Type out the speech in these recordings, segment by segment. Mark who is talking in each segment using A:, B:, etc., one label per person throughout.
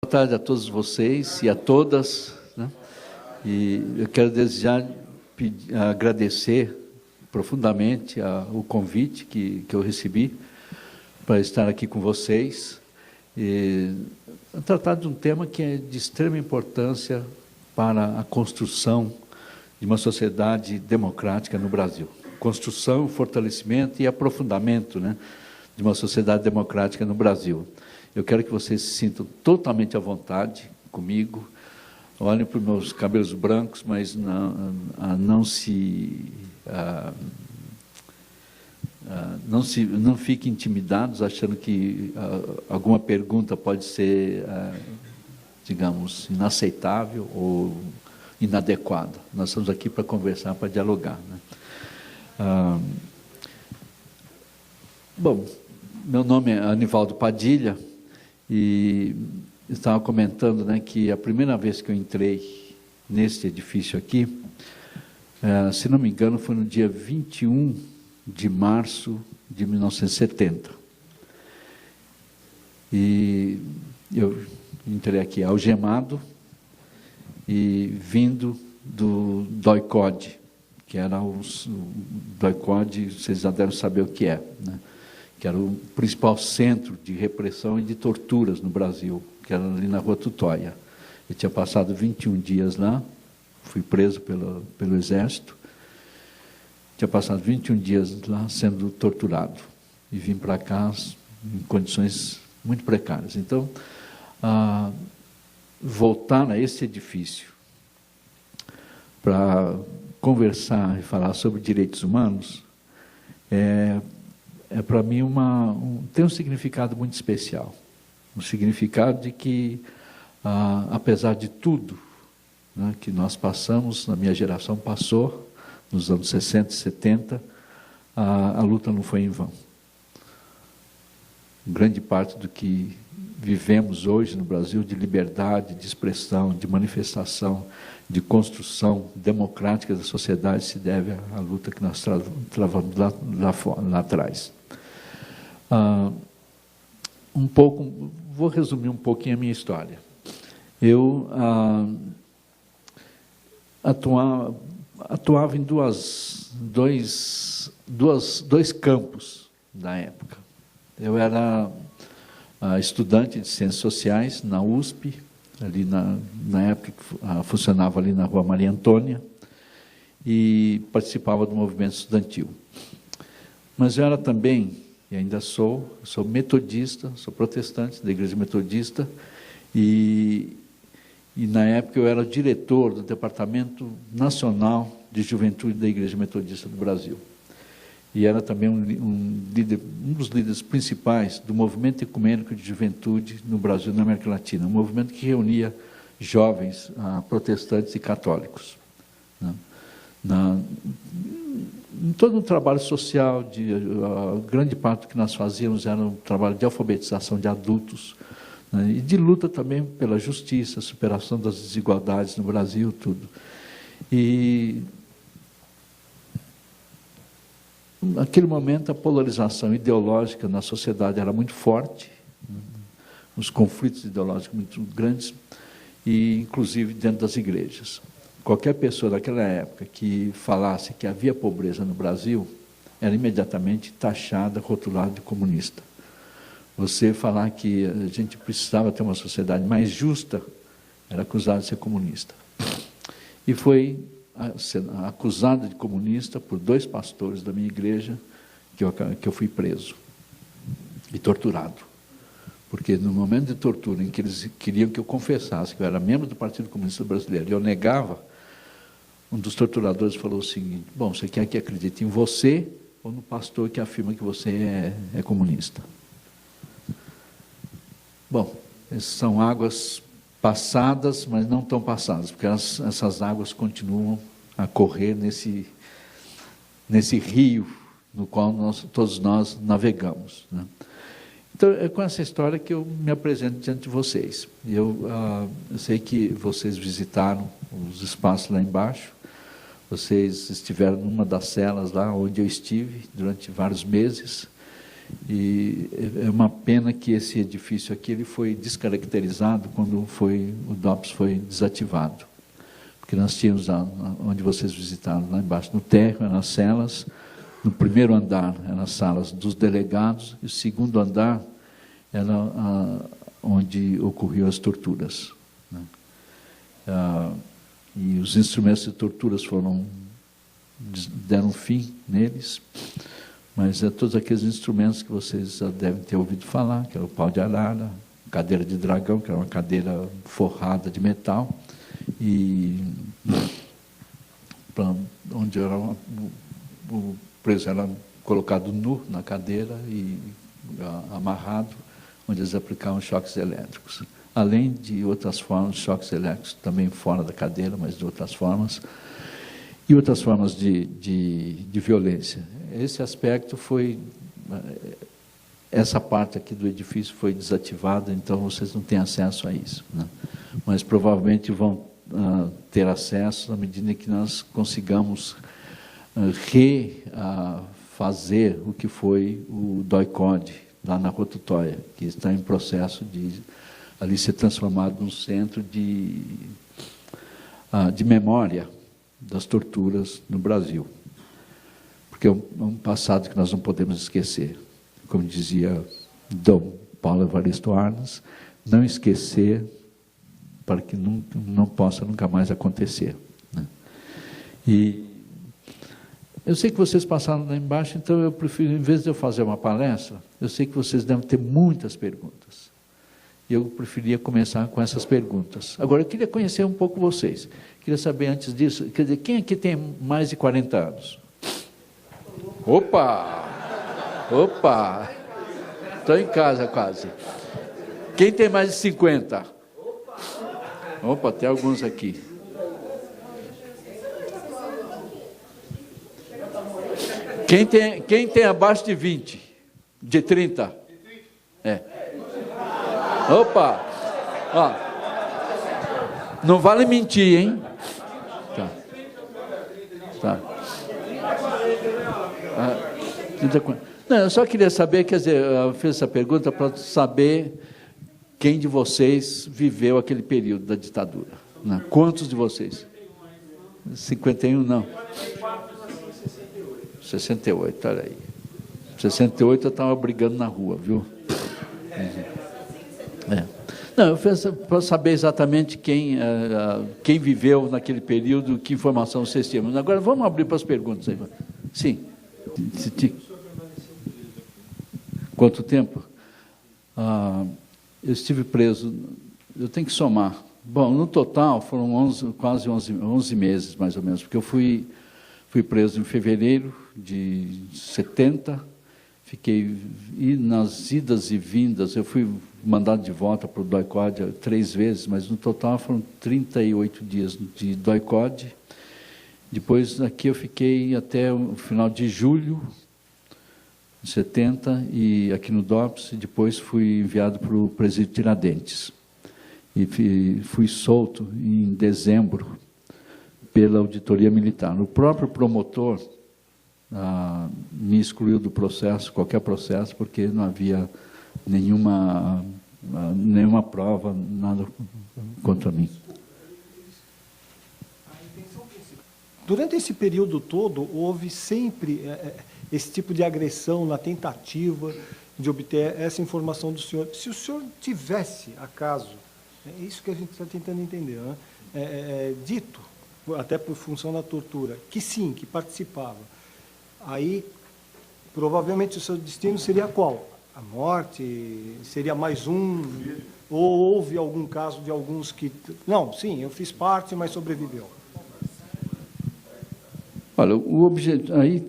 A: Boa tarde a todos vocês e a todas, né? E eu quero desejar, agradecer profundamente o convite que eu recebi para estar aqui com vocês e tratar de um tema que é de extrema importância para a construção de uma sociedade democrática no Brasil. Construção, fortalecimento e aprofundamento, né, de uma sociedade democrática no Brasil. Eu quero que vocês se sintam totalmente à vontade comigo. Olhem para os meus cabelos brancos, mas não fiquem intimidados, achando que alguma pergunta pode ser, digamos, inaceitável ou inadequada. Nós estamos aqui para conversar, para dialogar, né? Bom, meu nome é Anivaldo Padilha e estava comentando, né, que a primeira vez que eu entrei neste edifício aqui, se não me engano, foi no dia 21 de março de 1970. E eu entrei aqui algemado e vindo do DOI-CODE, que era o DOI-CODE, vocês já devem saber o que é, né? Que era o principal centro de repressão e de torturas no Brasil, que era ali na Rua Tutóia. Eu tinha passado 21 dias lá, fui preso pelo Exército, tinha passado 21 dias lá sendo torturado, e vim para cá em condições muito precárias. Então, voltar a esse edifício para conversar e falar sobre direitos humanos para mim tem um significado muito especial. Um significado de que, apesar de tudo, né, que nós passamos, a minha geração passou, nos anos 60 e 70, a luta não foi em vão. Grande parte do que vivemos hoje no Brasil, de liberdade, de expressão, de manifestação, de construção democrática da sociedade, se deve à luta que nós travamos lá atrás. Vou resumir um pouquinho a minha história. Eu atuava em dois campos na época. Eu era estudante de Ciências Sociais na USP, ali na época que funcionava ali na Rua Maria Antônia, e participava do movimento estudantil. Mas eu era também, e ainda sou metodista, sou protestante da Igreja Metodista, e na época eu era diretor do Departamento Nacional de Juventude da Igreja Metodista do Brasil. E era também um dos líderes principais do movimento ecumênico de juventude no Brasil e na América Latina, um movimento que reunia jovens protestantes e católicos, né? Em todo o trabalho social, grande parte do que nós fazíamos era um trabalho de alfabetização de adultos, né, e de luta também pela justiça, superação das desigualdades no Brasil, tudo. E naquele momento a polarização ideológica na sociedade era muito forte, né, os conflitos ideológicos muito grandes, e inclusive dentro das igrejas. Qualquer pessoa daquela época que falasse que havia pobreza no Brasil, era imediatamente taxada, rotulada de comunista. Você falar que a gente precisava ter uma sociedade mais justa, era acusado de ser comunista. E foi acusado de comunista por 2 pastores da minha igreja, que eu fui preso e torturado. Porque no momento de tortura, em que eles queriam que eu confessasse que eu era membro do Partido Comunista Brasileiro, e eu negava, um dos torturadores falou o seguinte: bom, você quer que acredite em você ou no pastor que afirma que você é comunista? Bom, essas são águas passadas, mas não tão passadas, porque essas águas continuam a correr nesse rio no qual todos nós navegamos, né? Então, é com essa história que eu me apresento diante de vocês. Eu sei que vocês visitaram os espaços lá embaixo, vocês estiveram numa das celas lá onde eu estive durante vários meses, E é uma pena que esse edifício aqui ele foi descaracterizado quando o DOPS foi desativado. Porque nós tínhamos, onde vocês visitaram, lá embaixo, no térreo, eram as celas, no primeiro andar eram as salas dos delegados, e o segundo andar era onde ocorriam as torturas, né? E os instrumentos de torturas deram fim neles, mas todos aqueles instrumentos que vocês já devem ter ouvido falar, que era o pau de arara, cadeira de dragão, que era uma cadeira forrada de metal, e onde o preso era colocado nu na cadeira e amarrado, onde eles aplicavam choques elétricos. Além de outras formas, choques elétricos também fora da cadeira, mas de outras formas, e outras formas de violência. Esse aspecto essa parte aqui do edifício foi desativada, então vocês não têm acesso a isso, né? Mas provavelmente vão ter acesso à medida que nós consigamos refazer o que foi o DOI-CODE, lá na Rua Tutóia, que está em processo de ali ser transformado num centro de memória das torturas no Brasil. Porque é um passado que nós não podemos esquecer. Como dizia Dom Paulo Evaristo Arnas, não esquecer para que não possa nunca mais acontecer, né? E eu sei que vocês passaram lá embaixo, então eu prefiro, em vez de eu fazer uma palestra, eu sei que vocês devem ter muitas perguntas. E eu preferia começar com essas perguntas. Agora, eu queria conhecer um pouco vocês. Queria saber, antes disso, quer dizer, quem aqui tem mais de 40 anos? Opa! Opa! Estou em casa quase. Quem tem mais de 50? Opa, tem alguns aqui. Quem tem abaixo de 20? De 30? É. Opa! Ó. Não vale mentir, hein? Tá. Não, eu só queria saber, quer dizer, eu fiz essa pergunta para saber quem de vocês viveu aquele período da ditadura, né? Quantos de vocês? 51, não. 68, olha aí. 68 eu estava brigando na rua, viu? É. Não, eu fiz para saber exatamente quem viveu naquele período, que informação vocês tinham. Agora vamos abrir para as perguntas aí. Sim. Quanto tempo? Eu estive preso, eu tenho que somar. Bom, no total foram quase 11 meses, mais ou menos, porque eu fui preso em fevereiro de 70, e nas idas e vindas, eu fui mandado de volta para o DOI-CODE 3 vezes, mas no total foram 38 dias de DOI-CODE. Depois aqui eu fiquei até o final de julho de 70, e aqui no DOPS, e depois fui enviado para o Presídio Tiradentes. E fui solto em dezembro pela auditoria militar. O próprio promotor me excluiu do processo, qualquer processo, porque não havia nenhuma prova, nada contra mim.
B: Durante esse período todo, houve sempre esse tipo de agressão na tentativa de obter essa informação do senhor. Se o senhor tivesse, acaso, é isso que a gente está tentando entender, né? Dito, até por função da tortura, que sim, que participava, aí provavelmente o seu destino seria qual? A morte? Seria mais um? Ou houve algum caso de alguns que... Não, sim, eu fiz parte, mas sobreviveu.
A: Olha, o objetivo... Aí,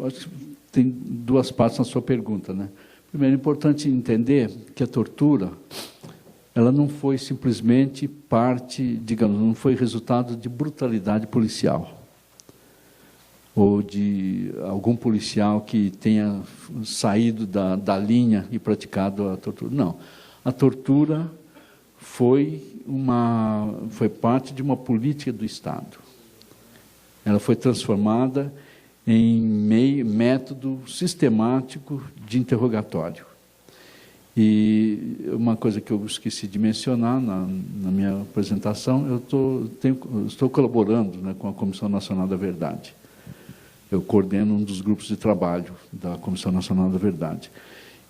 A: acho que tem duas partes na sua pergunta, né? Primeiro, é importante entender que a tortura, ela não foi simplesmente parte, digamos, não foi resultado de brutalidade policial, ou de algum policial que tenha saído da linha e praticado a tortura. Não. A tortura foi parte de uma política do Estado. Ela foi transformada em método sistemático de interrogatório. E uma coisa que eu esqueci de mencionar na minha apresentação, eu estou colaborando, né, com a Comissão Nacional da Verdade. Eu coordeno um dos grupos de trabalho da Comissão Nacional da Verdade.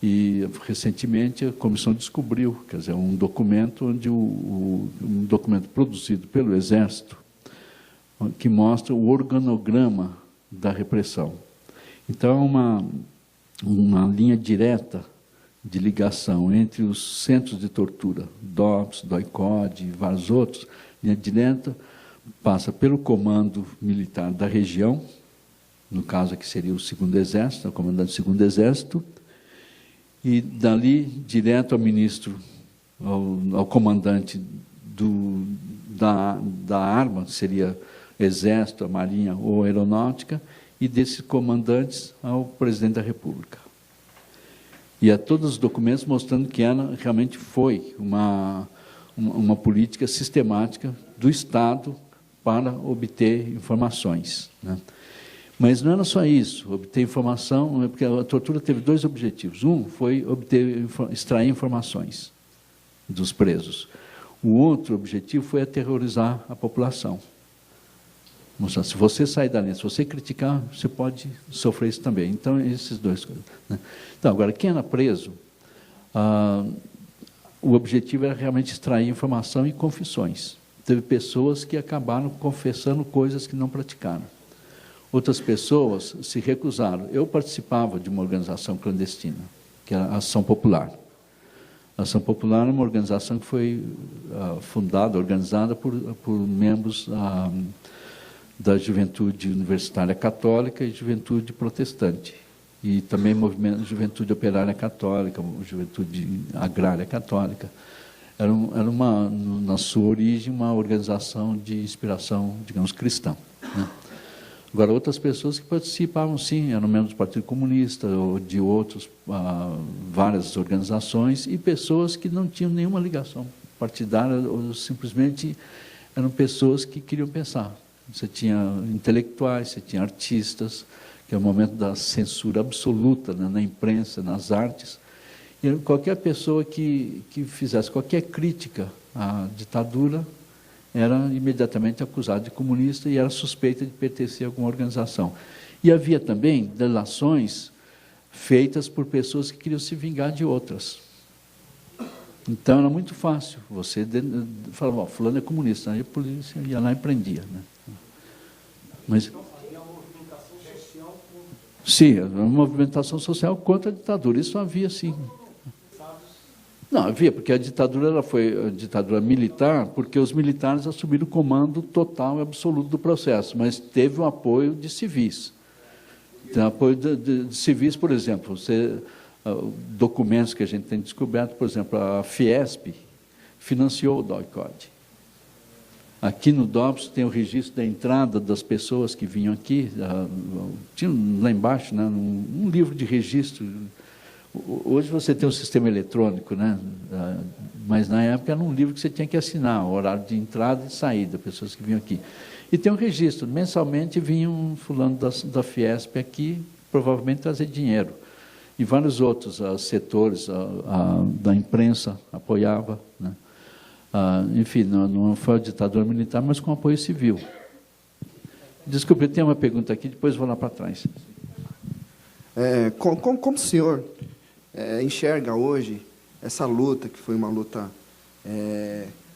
A: E, recentemente, a comissão descobriu, quer dizer, um documento um documento produzido pelo Exército, que mostra o organograma da repressão. Então, é uma linha direta de ligação entre os centros de tortura, DOPS, DOI-CODE e vários outros, linha direta, passa pelo comando militar da região, no caso aqui seria o 2º Exército, o comandante do 2º Exército, e dali direto ao ministro, ao comandante da arma, que seria Exército, a Marinha ou a Aeronáutica, e desses comandantes ao presidente da República. E a todos os documentos mostrando que realmente foi uma política sistemática do Estado para obter informações, né? Mas não era só isso, obter informação, porque a tortura teve 2 objetivos. Um foi extrair informações dos presos. O outro objetivo foi aterrorizar a população. Mostrar, se você sair dali, se você criticar, você pode sofrer isso também. Então, esses 2 coisas, né? Então, agora, quem era preso, o objetivo era realmente extrair informação e confissões. Teve pessoas que acabaram confessando coisas que não praticaram. Outras pessoas se recusaram. Eu participava de uma organização clandestina, que era a Ação Popular. A Ação Popular é uma organização que foi organizada por membros da Juventude Universitária Católica e Juventude Protestante. E também movimento Juventude Operária Católica, Juventude Agrária Católica. Era na sua origem, uma organização de inspiração, digamos, cristã, né? Agora, outras pessoas que participavam, sim, eram membros do Partido Comunista ou de outros, várias organizações, e pessoas que não tinham nenhuma ligação partidária, ou simplesmente eram pessoas que queriam pensar. Você tinha intelectuais, você tinha artistas, que é o momento da censura absoluta, né, na imprensa, nas artes, e qualquer pessoa que fizesse qualquer crítica à ditadura era imediatamente acusado de comunista e era suspeita de pertencer a alguma organização. E havia também delações feitas por pessoas que queriam se vingar de outras. Então, era muito fácil. Você falava, fulano é comunista, aí a polícia ia lá e prendia, né? Mas,
B: havia uma movimentação social contra...
A: Sim, uma movimentação social contra a ditadura. Isso havia, sim. Não, havia, porque a ditadura ela foi a ditadura militar, porque os militares assumiram o comando total e absoluto do processo, mas teve o apoio de civis. Tem apoio de civis, por exemplo, documentos que a gente tem descoberto, por exemplo, a Fiesp financiou o DOI-CODE. Aqui no DOPS tem o registro da entrada das pessoas que vinham aqui, tinha lá embaixo, né, um livro de registro. Hoje você tem um sistema eletrônico, né? Mas na época era um livro que você tinha que assinar, o horário de entrada e de saída, pessoas que vinham aqui. E tem um registro, mensalmente vinha um fulano da Fiesp aqui, provavelmente trazer dinheiro. E vários outros setores da imprensa apoiava, né? Enfim, não foi a ditadura militar, mas com apoio civil. Desculpe, tem uma pergunta aqui, depois vou lá para trás.
C: Como o senhor enxerga hoje essa luta, que foi uma luta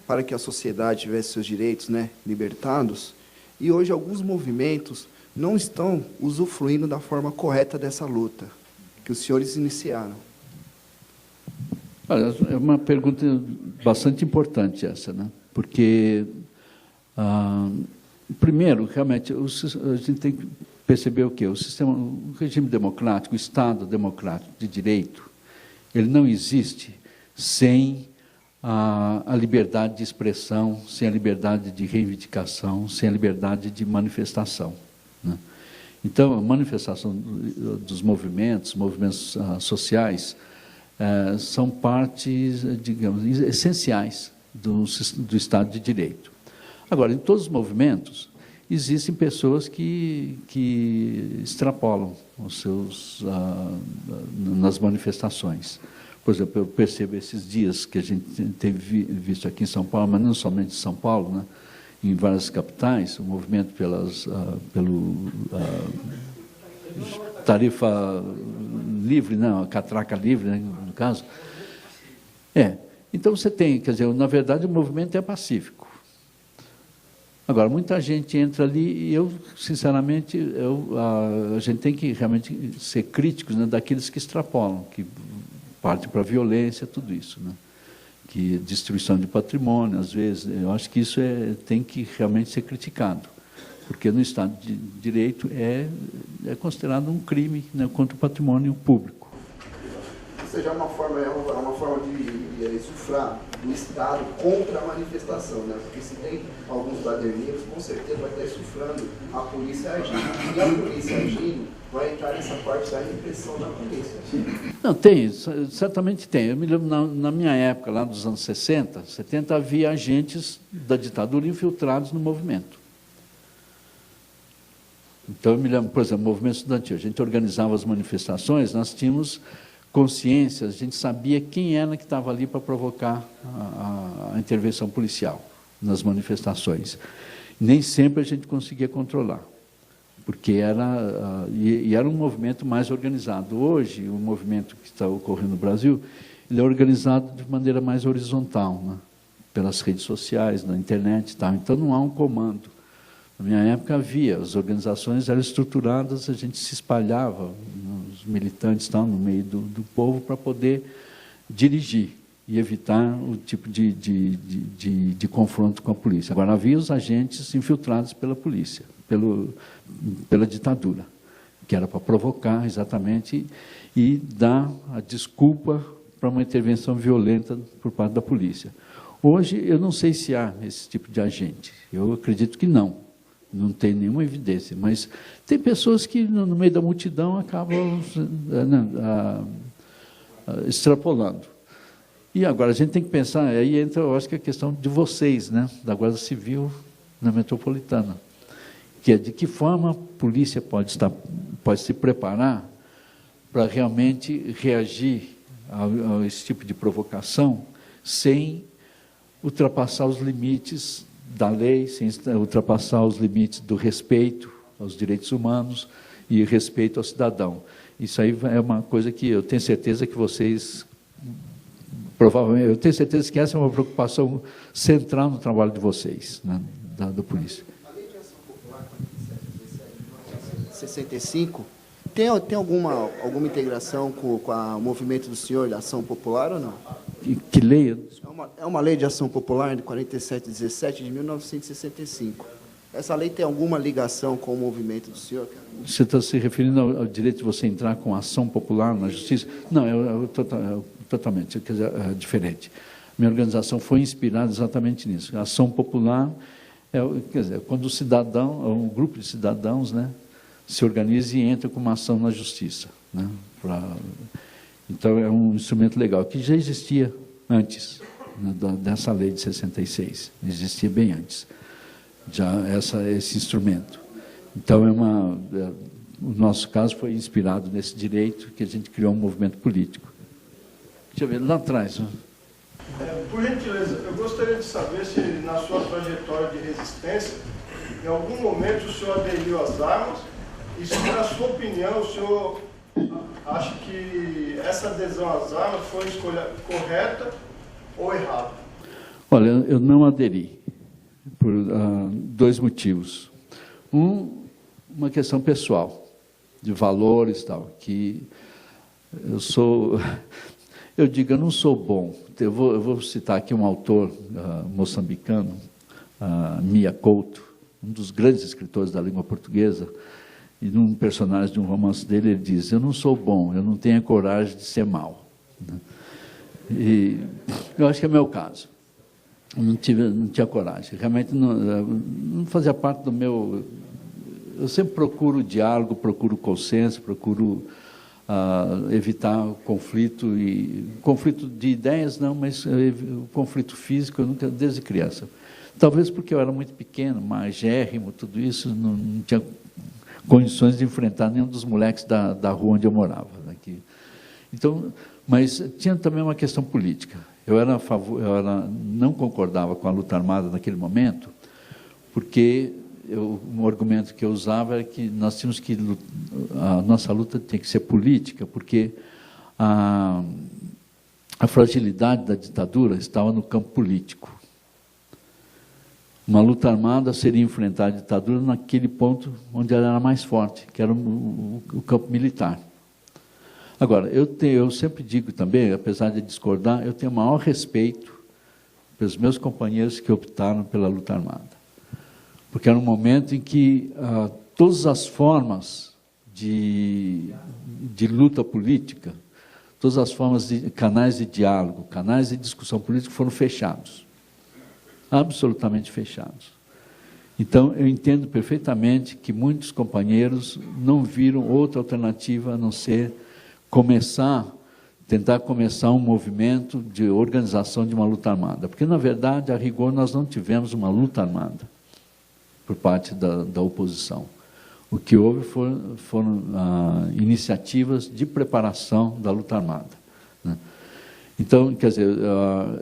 C: para que a sociedade tivesse seus direitos, né, libertados, e hoje alguns movimentos não estão usufruindo da forma correta dessa luta que os senhores iniciaram?
A: Olha, é uma pergunta bastante importante essa, né? Porque, primeiro, realmente, a gente tem que perceber o quê? O regime democrático, o Estado democrático de direito, ele não existe sem a liberdade de expressão, sem a liberdade de reivindicação, sem a liberdade de manifestação, né? Então, a manifestação dos movimentos sociais, são partes, digamos, essenciais do Estado de Direito. Agora, em todos os movimentos, existem pessoas que extrapolam os seus, nas manifestações. Por exemplo, eu percebo esses dias que a gente tem visto aqui em São Paulo, mas não somente em São Paulo, né? Em várias capitais, o movimento pelo tarifa livre, não, a catraca livre, né, no caso. Então você tem, quer dizer, na verdade o movimento é pacífico. Agora, muita gente entra ali e eu, sinceramente, a gente tem que realmente ser críticos, né, daqueles que extrapolam, que partem para a violência, tudo isso, né? Que destruição de patrimônio, às vezes, eu acho que isso tem que realmente ser criticado, porque no Estado de Direito é considerado um crime, né, contra o patrimônio público.
C: Ou seja, é uma forma de sufrar do Estado contra a manifestação, né? Porque se tem alguns baderneiros, com certeza vai estar sufrando a polícia agindo. E a polícia agindo vai entrar nessa parte da repressão da polícia.
A: Não, tem, certamente tem. Eu me lembro, na minha época, lá dos anos 60, 70, havia agentes da ditadura infiltrados no movimento. Então, eu me lembro, por exemplo, o movimento estudantil, a gente organizava as manifestações, nós tínhamos consciência, a gente sabia quem era que estava ali para provocar a intervenção policial nas manifestações. Nem sempre a gente conseguia controlar, porque era um movimento mais organizado. Hoje, o movimento que está ocorrendo no Brasil, ele é organizado de maneira mais horizontal, né? Pelas redes sociais, na internet e tal. Então, não há um comando. Na minha época havia, as organizações eram estruturadas, a gente se espalhava, os militantes estavam no meio do povo para poder dirigir e evitar o tipo de confronto com a polícia. Agora, havia os agentes infiltrados pela polícia, pela ditadura, que era para provocar exatamente e dar a desculpa para uma intervenção violenta por parte da polícia. Hoje, eu não sei se há esse tipo de agente, eu acredito que não. Não tem nenhuma evidência, mas tem pessoas que, no meio da multidão, acabam extrapolando. E agora a gente tem que pensar, aí entra, eu acho que a questão de vocês, né, da Guarda Civil na metropolitana, que é de que forma a polícia pode se preparar para realmente reagir a esse tipo de provocação sem ultrapassar os limites da lei, sem ultrapassar os limites do respeito aos direitos humanos e respeito ao cidadão. Isso aí é uma coisa que eu tenho certeza que vocês, provavelmente, eu tenho certeza que essa é uma preocupação central no trabalho de vocês, né, da polícia.
C: A Lei de Ação Popular 47/1965 tem alguma integração com o movimento do senhor de ação popular ou não?
A: Que lei?
C: É uma lei de ação popular de 47/17 de 1965. Essa lei tem alguma ligação com o movimento do senhor, cara?
A: Você está se referindo ao direito de você entrar com ação popular na justiça? Não, totalmente, quer dizer, é diferente. Minha organização foi inspirada exatamente nisso. A ação popular quer dizer, quando o cidadão, um grupo de cidadãos, né, se organiza e entra com uma ação na justiça, né, então, é um instrumento legal, que já existia antes, né, dessa lei de 66, existia bem antes, já esse instrumento. Então, o nosso caso foi inspirado nesse direito, que a gente criou um movimento político. Deixa eu ver, lá atrás. Né?
D: Por gentileza, eu gostaria de saber se, na sua trajetória de resistência, em algum momento o senhor aderiu às armas, e se, na sua opinião, o senhor acha que essa adesão às armas foi uma escolha correta ou errada?
A: Olha, eu não aderi, por dois motivos. Uma questão pessoal, de valores e tal, que eu não sou bom. Eu vou citar aqui um autor moçambicano, Mia Couto, um dos grandes escritores da língua portuguesa, e num personagem de um romance dele, ele diz: eu não sou bom, eu não tenho a coragem de ser mau. E eu acho que é o meu caso. Eu não tinha coragem. Realmente não fazia parte do meu... Eu sempre procuro diálogo, procuro consenso, procuro evitar o conflito. Conflito de ideias, não, mas o conflito físico, eu nunca, desde criança. Talvez porque eu era muito pequeno, magérrimo, tudo isso, não tinha condições de enfrentar nenhum dos moleques da rua onde eu morava. Aqui. Então, mas tinha também uma questão política. Eu não concordava com a luta armada naquele momento, porque um argumento que eu usava era que nós tínhamos que a nossa luta tem que ser política, porque a fragilidade da ditadura estava no campo político. Uma luta armada seria enfrentar a ditadura naquele ponto onde ela era mais forte, que era o campo militar. Agora, eu sempre digo também, apesar de discordar, eu tenho o maior respeito pelos meus companheiros que optaram pela luta armada. Porque era um momento em que todas as formas de luta política, todas as formas de canais de diálogo, canais de discussão política foram fechados. Absolutamente fechados. Então, eu entendo perfeitamente que muitos companheiros não viram outra alternativa a não ser tentar começar um movimento de organização de uma luta armada. Porque, na verdade, a rigor, nós não tivemos uma luta armada por parte da oposição. O que houve foram iniciativas de preparação da luta armada, né? Então, quer dizer,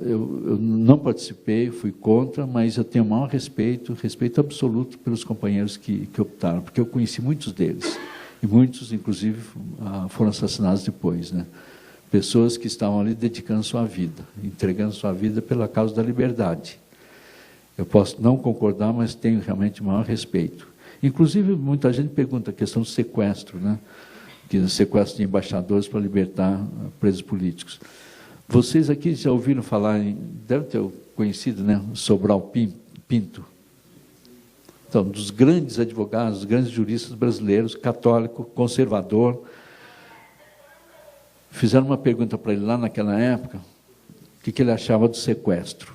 A: eu não participei, fui contra, mas eu tenho o maior respeito absoluto pelos companheiros que optaram, porque eu conheci muitos deles, e muitos, inclusive, foram assassinados depois, né? Pessoas que estavam ali dedicando sua vida, entregando sua vida pela causa da liberdade. Eu posso não concordar, mas tenho realmente o maior respeito. Inclusive, muita gente pergunta a questão do sequestro, né? Que é o sequestro de embaixadores para libertar presos políticos. Vocês aqui já ouviram falar, devem ter conhecido, né, Sobral Pinto. Então, dos grandes advogados, dos grandes juristas brasileiros, católico, conservador. Fizeram uma pergunta para ele lá naquela época, o que ele achava do sequestro.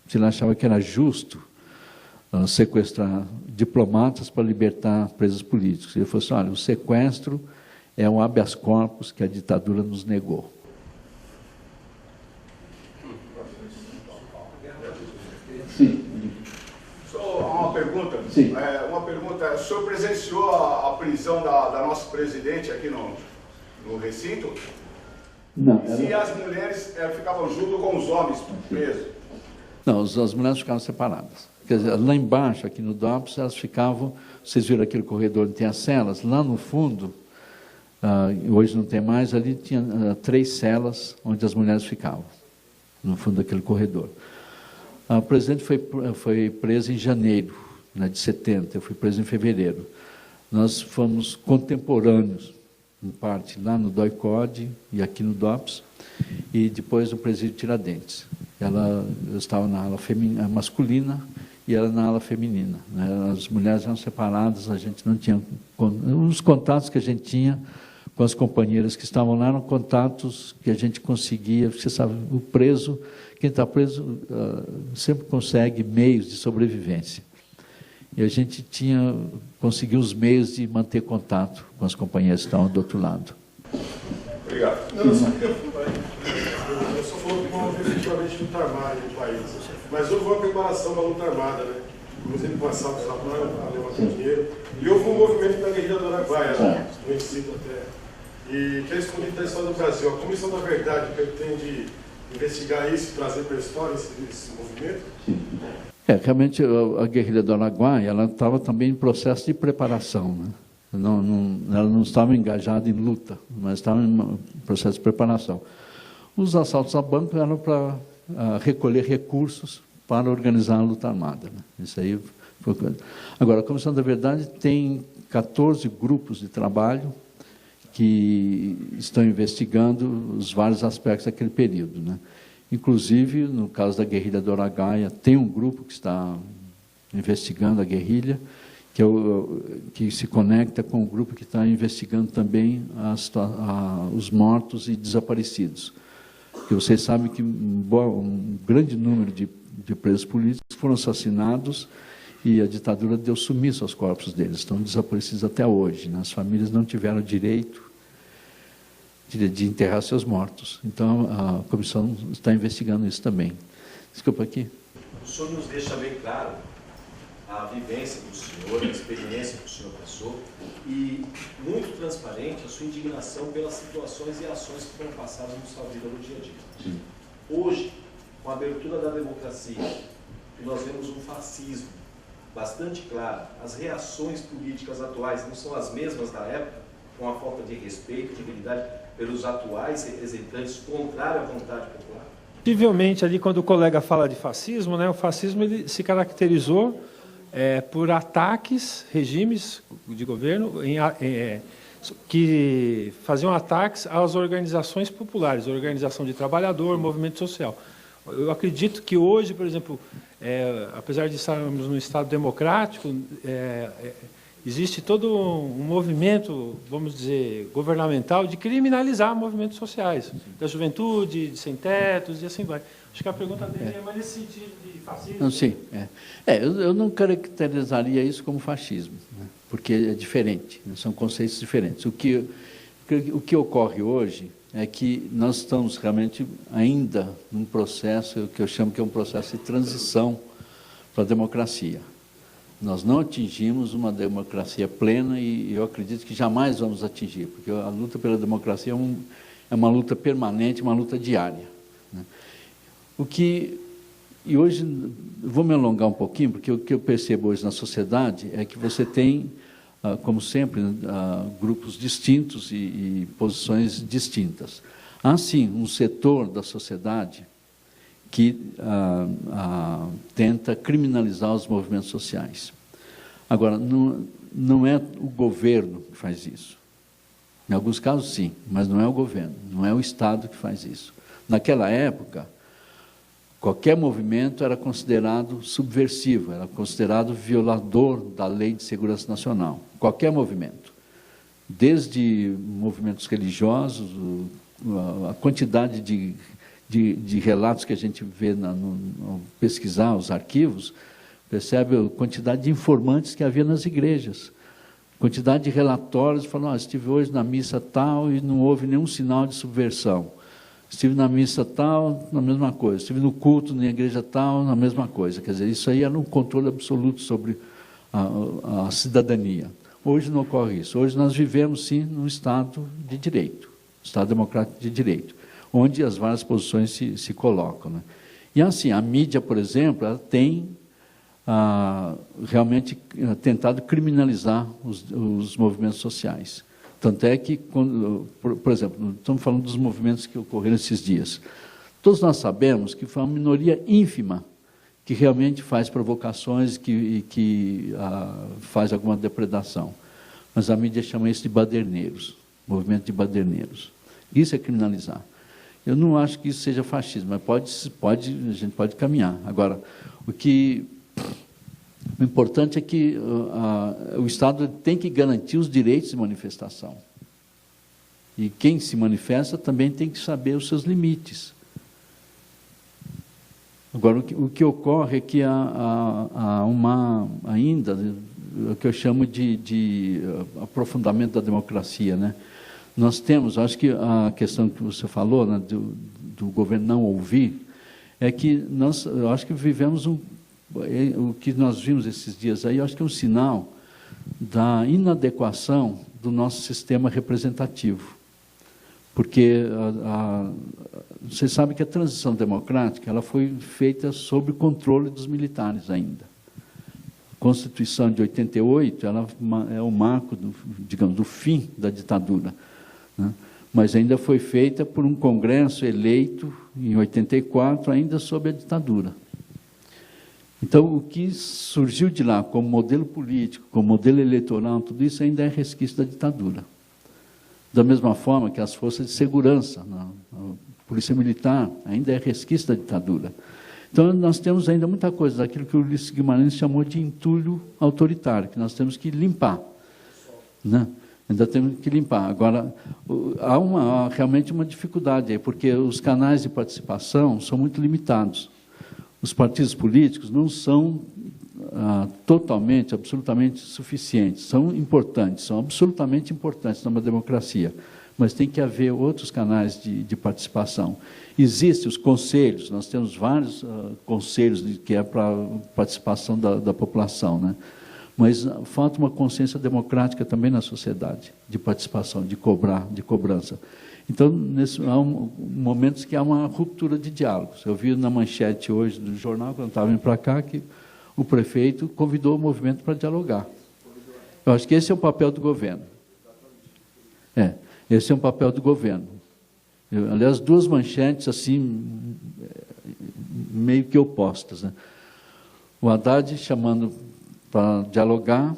A: Se ele achava que era justo sequestrar diplomatas para libertar presos políticos. Ele falou assim, olha, o sequestro é um habeas corpus que a ditadura nos negou. Sim.
D: Só uma pergunta.
A: Sim.
D: Uma pergunta. O senhor presenciou a prisão da nossa presidente aqui no recinto?
A: Não.
D: Se as mulheres ficavam junto com os homens presos?
A: Não, as mulheres ficavam separadas. Quer dizer, lá embaixo, aqui no DOPS, elas ficavam... Vocês viram aquele corredor onde tem as celas? Lá no fundo, hoje não tem mais, ali tinha 3 celas onde as mulheres ficavam, no fundo daquele corredor. O presidente foi preso em janeiro, né, de 70, eu fui preso em fevereiro. Nós fomos contemporâneos, em parte, lá no DOI-CODE e aqui no DOPS, e depois no presídio Tiradentes. Eu estava na ala masculina e ela na ala feminina, né? As mulheres eram separadas, a gente não tinha... Os contatos que a gente tinha com as companheiras que estavam lá eram contatos que a gente conseguia, você sabe, o preso... Quem está preso sempre consegue meios de sobrevivência. E a gente conseguiu os meios de manter contato com as companhias que estavam do outro lado.
D: Obrigado.
E: Não, eu só falou que não houve efetivamente luta armada no país. Mas houve uma preparação da luta armada, né? Inclusive com assaltos à banca, a levantar dinheiro. E houve um movimento da guerrilha do Araguaia, né? Conhecido até. E que é escondido da história do Brasil. A Comissão da Verdade pretende investigar isso e trazer para a história esse movimento?
A: Realmente a guerrilha do Araguaia, ela estava também em processo de preparação, né? Ela não estava engajada em luta, mas estava em processo de preparação. Os assaltos a banco eram para recolher recursos para organizar a luta armada, né? Isso aí foi... Agora, a Comissão da Verdade tem 14 grupos de trabalho que estão investigando os vários aspectos daquele período, né? Inclusive, no caso da guerrilha do Araguaia, tem um grupo que está investigando a guerrilha, que se conecta com o grupo que está investigando também os mortos e desaparecidos. Porque vocês sabem que um grande número de presos políticos foram assassinados e a ditadura deu sumiço aos corpos deles, estão desaparecidos até hoje, né? As famílias não tiveram direito de enterrar seus mortos. Então, a comissão está investigando isso também. Desculpa aqui.
F: o senhor nos deixa bem claro a vivência do senhor, a experiência que o senhor passou e muito transparente a sua indignação pelas situações e ações que foram passadas na sua vida no dia a dia.
A: Sim.
F: Hoje, com a abertura da democracia, nós vemos um fascismo bastante claro. As reações políticas atuais não são as mesmas da época, com a falta de respeito, de dignidade pelos atuais representantes, contrário à vontade popular?
B: Possivelmente, ali, quando o colega fala de fascismo, né, o fascismo ele se caracterizou por ataques, regimes de governo, que faziam ataques às organizações populares, organização de trabalhador, movimento social. Eu acredito que hoje, por exemplo, apesar de estarmos num Estado democrático, existe todo um movimento, vamos dizer, governamental de criminalizar movimentos sociais, da juventude, de sem-tetos e assim vai. Acho que a pergunta dele é mais nesse sentido de fascismo.
A: Não, sim, eu não caracterizaria isso como fascismo, né? Porque é diferente, né? São conceitos diferentes. O que ocorre hoje é que nós estamos realmente ainda num processo que eu chamo que é um processo de transição para a democracia. Nós não atingimos uma democracia plena e eu acredito que jamais vamos atingir, porque a luta pela democracia é uma luta permanente, uma luta diária, né? E hoje, vou me alongar um pouquinho, porque o que eu percebo hoje na sociedade é que você tem, como sempre, grupos distintos e posições distintas. Há, sim, um setor da sociedade que tenta criminalizar os movimentos sociais. Agora, não é o governo que faz isso. Em alguns casos, sim, mas não é o governo, não é o Estado que faz isso. Naquela época, qualquer movimento era considerado subversivo, era considerado violador da Lei de Segurança Nacional. Qualquer movimento. Desde movimentos religiosos, a quantidade de relatos que a gente vê no pesquisar os arquivos, percebe a quantidade de informantes que havia nas igrejas. Quantidade de relatórios, falam, estive hoje na missa tal e não houve nenhum sinal de subversão. Estive na missa tal, na mesma coisa. Estive no culto, na igreja tal, na mesma coisa. Quer dizer, isso aí era um controle absoluto sobre a cidadania. Hoje não ocorre isso. Hoje nós vivemos, sim, num Estado de direito, Estado democrático de direito, onde as várias posições se colocam, né? E assim, a mídia, por exemplo, ela tem realmente tentado criminalizar os movimentos sociais. Tanto é que, por exemplo, estamos falando dos movimentos que ocorreram esses dias. Todos nós sabemos que foi uma minoria ínfima que realmente faz provocações, que faz alguma depredação. Mas a mídia chama isso de baderneiros, movimento de baderneiros. Isso é criminalizar. Eu não acho que isso seja fascismo, mas a gente pode caminhar. Agora, o importante é que o Estado tem que garantir os direitos de manifestação. E quem se manifesta também tem que saber os seus limites. Agora, o que ocorre é que há ainda o que eu chamo de aprofundamento da democracia, né? Nós temos, acho que a questão que você falou, né, do governo não ouvir, é que eu acho que vivemos o que nós vimos esses dias aí, eu acho que é um sinal da inadequação do nosso sistema representativo. Porque você sabe que a transição democrática ela foi feita sob controle dos militares ainda. A Constituição de 88 ela é o marco, digamos, do fim da ditadura, né? Mas ainda foi feita por um Congresso eleito em 84, ainda sob a ditadura. Então, o que surgiu de lá como modelo político, como modelo eleitoral, tudo isso ainda é resquício da ditadura. Da mesma forma que as forças de segurança, a polícia militar, ainda é resquício da ditadura. Então, nós temos ainda muita coisa daquilo que o Ulisses Guimarães chamou de entulho autoritário, que nós temos que limpar, né? Ainda temos que limpar. Agora, há realmente uma dificuldade aí, porque os canais de participação são muito limitados. Os partidos políticos não são totalmente, absolutamente suficientes. São importantes, são absolutamente importantes numa democracia, mas tem que haver outros canais de participação. Existem os conselhos, nós temos vários conselhos que é para participação da população, né? Mas falta uma consciência democrática também na sociedade, de participação, de cobrança. Então, há momentos que há uma ruptura de diálogos. Eu vi na manchete hoje do jornal, quando estava indo para cá, que o prefeito convidou o movimento para dialogar. Eu acho que esse é o papel do governo. Esse é um papel do governo. Aliás, duas manchetes, assim, meio que opostas, né? O Haddad chamando para dialogar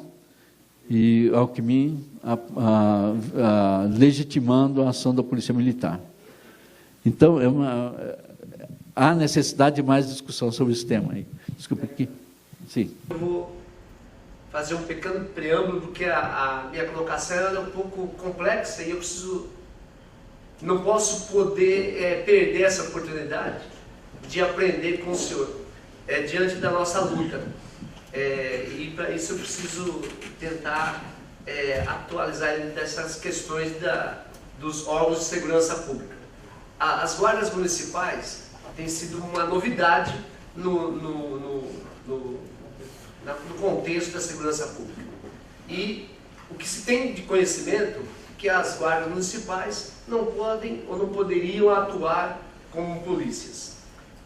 A: e Alckmin legitimando a ação da Polícia Militar. Então, há necessidade de mais discussão sobre esse tema aí. Desculpa aqui. Sim.
G: Eu vou fazer um pequeno preâmbulo, porque a minha colocação é um pouco complexa e eu não posso poder perder essa oportunidade de aprender com o senhor diante da nossa luta. E para isso eu preciso tentar atualizar dessas questões dos órgãos de segurança pública. As guardas municipais têm sido uma novidade no contexto da segurança pública. E o que se tem de conhecimento é que as guardas municipais não podem ou não poderiam atuar como polícias.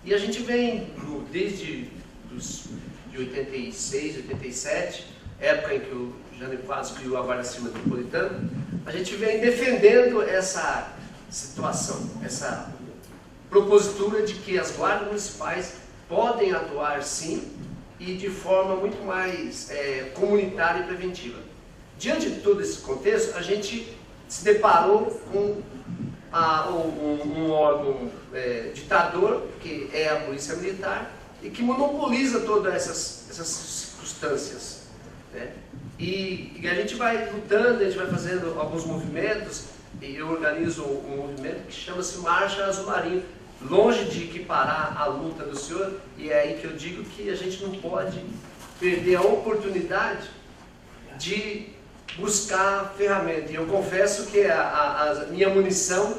G: E a gente vem, desde de 86, 87, época em que o Jânio Quadros criou a Guarda Civil Metropolitana, a gente vem defendendo essa situação, essa propositura de que as guardas municipais podem atuar sim e de forma muito mais comunitária e preventiva. Diante de todo esse contexto, a gente se deparou com um órgão ditador, que é a Polícia Militar, e que monopoliza todas essas circunstâncias, né? E a gente vai lutando, a gente vai fazendo alguns movimentos, e eu organizo um movimento que chama-se Marcha Azul Marinho, longe de equiparar a luta do senhor, e é aí que eu digo que a gente não pode perder a oportunidade de buscar ferramenta. E eu confesso que a minha munição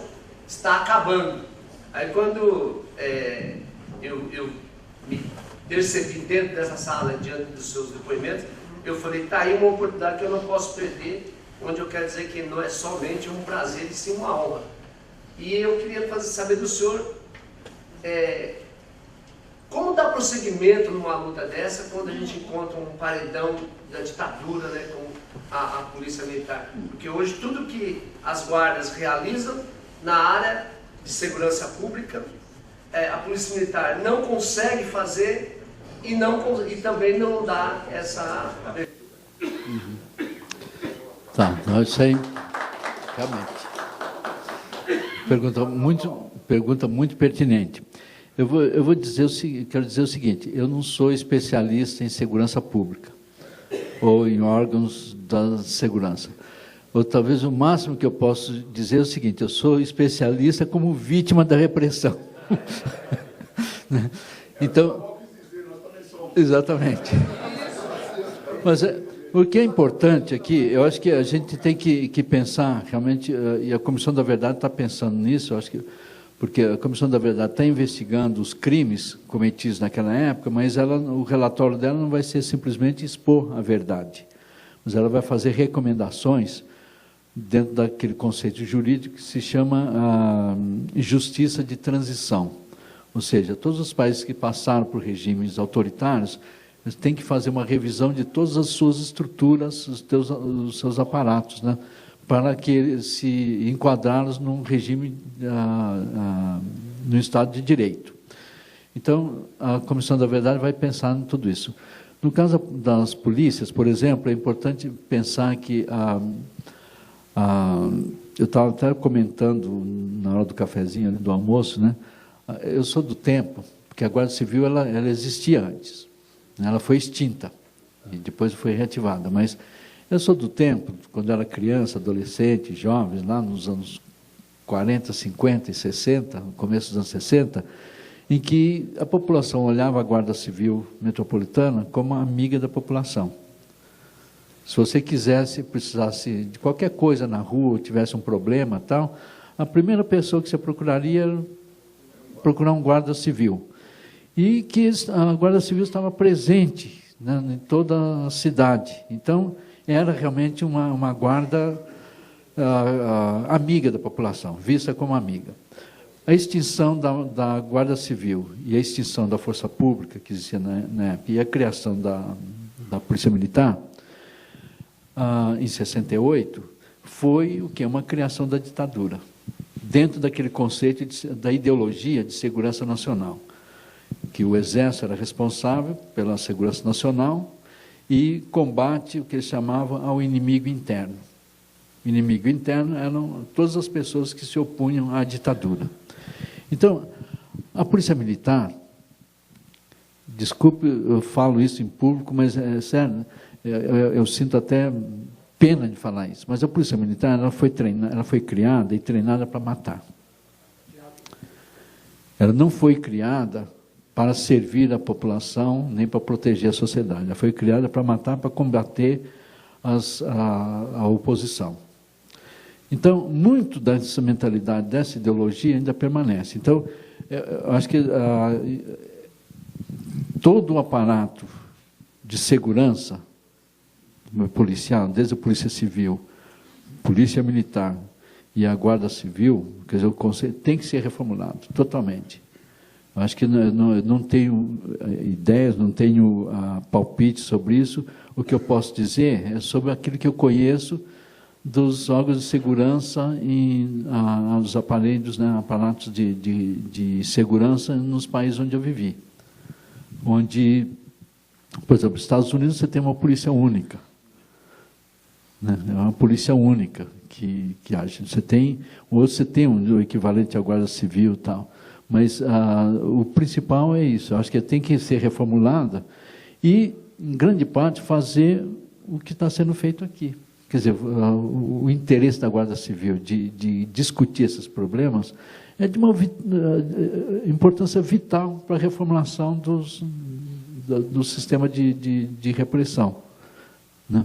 G: está acabando. Aí quando eu me percebi dentro dessa sala, diante dos seus depoimentos, eu falei, tá aí uma oportunidade que eu não posso perder, onde eu quero dizer que não é somente um prazer, e sim uma honra. E eu queria saber do senhor como dar prosseguimento numa luta dessa quando a gente encontra um paredão da ditadura, né, como a Polícia Militar. Porque hoje tudo que as guardas realizam na área de segurança pública, a Polícia Militar não consegue fazer e também não dá essa...
A: Tá, isso aí, realmente. Pergunta muito pertinente. Eu vou quero dizer o seguinte, eu não sou especialista em segurança pública ou em órgãos da segurança. Ou talvez o máximo que eu posso dizer é o seguinte, eu sou especialista como vítima da repressão. Então, exatamente. Mas o que é importante aqui, eu acho que a gente tem que pensar realmente, e a Comissão da Verdade está pensando nisso, eu acho que porque a Comissão da Verdade está investigando os crimes cometidos naquela época, mas o relatório dela não vai ser simplesmente expor a verdade, mas ela vai fazer recomendações dentro daquele conceito jurídico que se chama justiça de transição. Ou seja, todos os países que passaram por regimes autoritários, eles têm que fazer uma revisão de todas as suas estruturas, os seus aparatos, né? Para que se enquadrá-los num regime, no Estado de Direito. Então, a Comissão da Verdade vai pensar em tudo isso. No caso das polícias, por exemplo, é importante pensar que eu estava até comentando na hora do cafezinho, ali, do almoço, né? Eu sou do tempo, porque a Guarda Civil ela existia antes, né? Ela foi extinta e depois foi reativada, mas eu sou do tempo, quando era criança, adolescente, jovens, lá nos anos 40, 50 e 60, no começo dos anos 60, em que a população olhava a Guarda Civil Metropolitana como amiga da população. Se você quisesse, precisasse de qualquer coisa na rua, tivesse um problema, tal, a primeira pessoa que você procuraria era procurar um guarda civil. E que a guarda civil estava presente, né, em toda a cidade. Então, era realmente uma guarda amiga da população, vista como amiga. A extinção da Guarda Civil e a extinção da Força Pública, que existia na época, e a criação da Polícia Militar, em 68, foi o que? Uma criação da ditadura, dentro daquele conceito da ideologia de segurança nacional, que o Exército era responsável pela segurança nacional e combate o que eles chamavam ao inimigo interno. O inimigo interno eram todas as pessoas que se opunham à ditadura. Então, a Polícia Militar, desculpe, eu falo isso em público, mas é sério, eu sinto até pena de falar isso, mas a Polícia Militar ela foi criada e treinada para matar. Ela não foi criada para servir a população, nem para proteger a sociedade. Ela foi criada para matar, para combater a oposição. Então, muito dessa mentalidade, dessa ideologia ainda permanece. Então, eu acho que todo o aparato de segurança policial, desde a Polícia Civil, Polícia Militar e a Guarda Civil, quer dizer, o conceito tem que ser reformulado totalmente. Eu acho que não tenho ideias, não tenho palpite sobre isso. O que eu posso dizer é sobre aquilo que eu conheço dos órgãos de segurança e os aparelhos, né, aparatos de segurança nos países onde eu vivi. Onde, por exemplo, nos Estados Unidos você tem uma polícia única. Né? É uma polícia única que age. Você tem o equivalente à Guarda Civil e tal. Mas o principal é isso. Eu acho que tem que ser reformulada e, em grande parte, fazer o que está sendo feito aqui. Quer dizer, o interesse da Guarda Civil de discutir esses problemas é de uma importância vital para a reformulação do sistema de repressão. Né?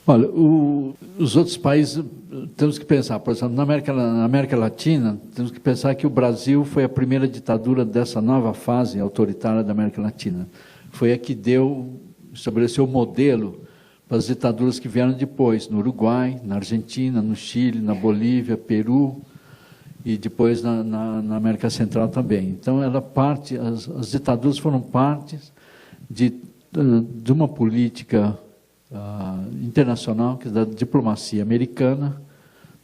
A: Olha, os outros países, temos que pensar, por exemplo, na América Latina, temos que pensar que o Brasil foi a primeira ditadura dessa nova fase autoritária da América Latina. Foi a que estabeleceu o modelo para as ditaduras que vieram depois, no Uruguai, na Argentina, no Chile, na Bolívia, Peru e depois na América Central também. Então, as ditaduras foram parte de uma política internacional, que é da diplomacia americana,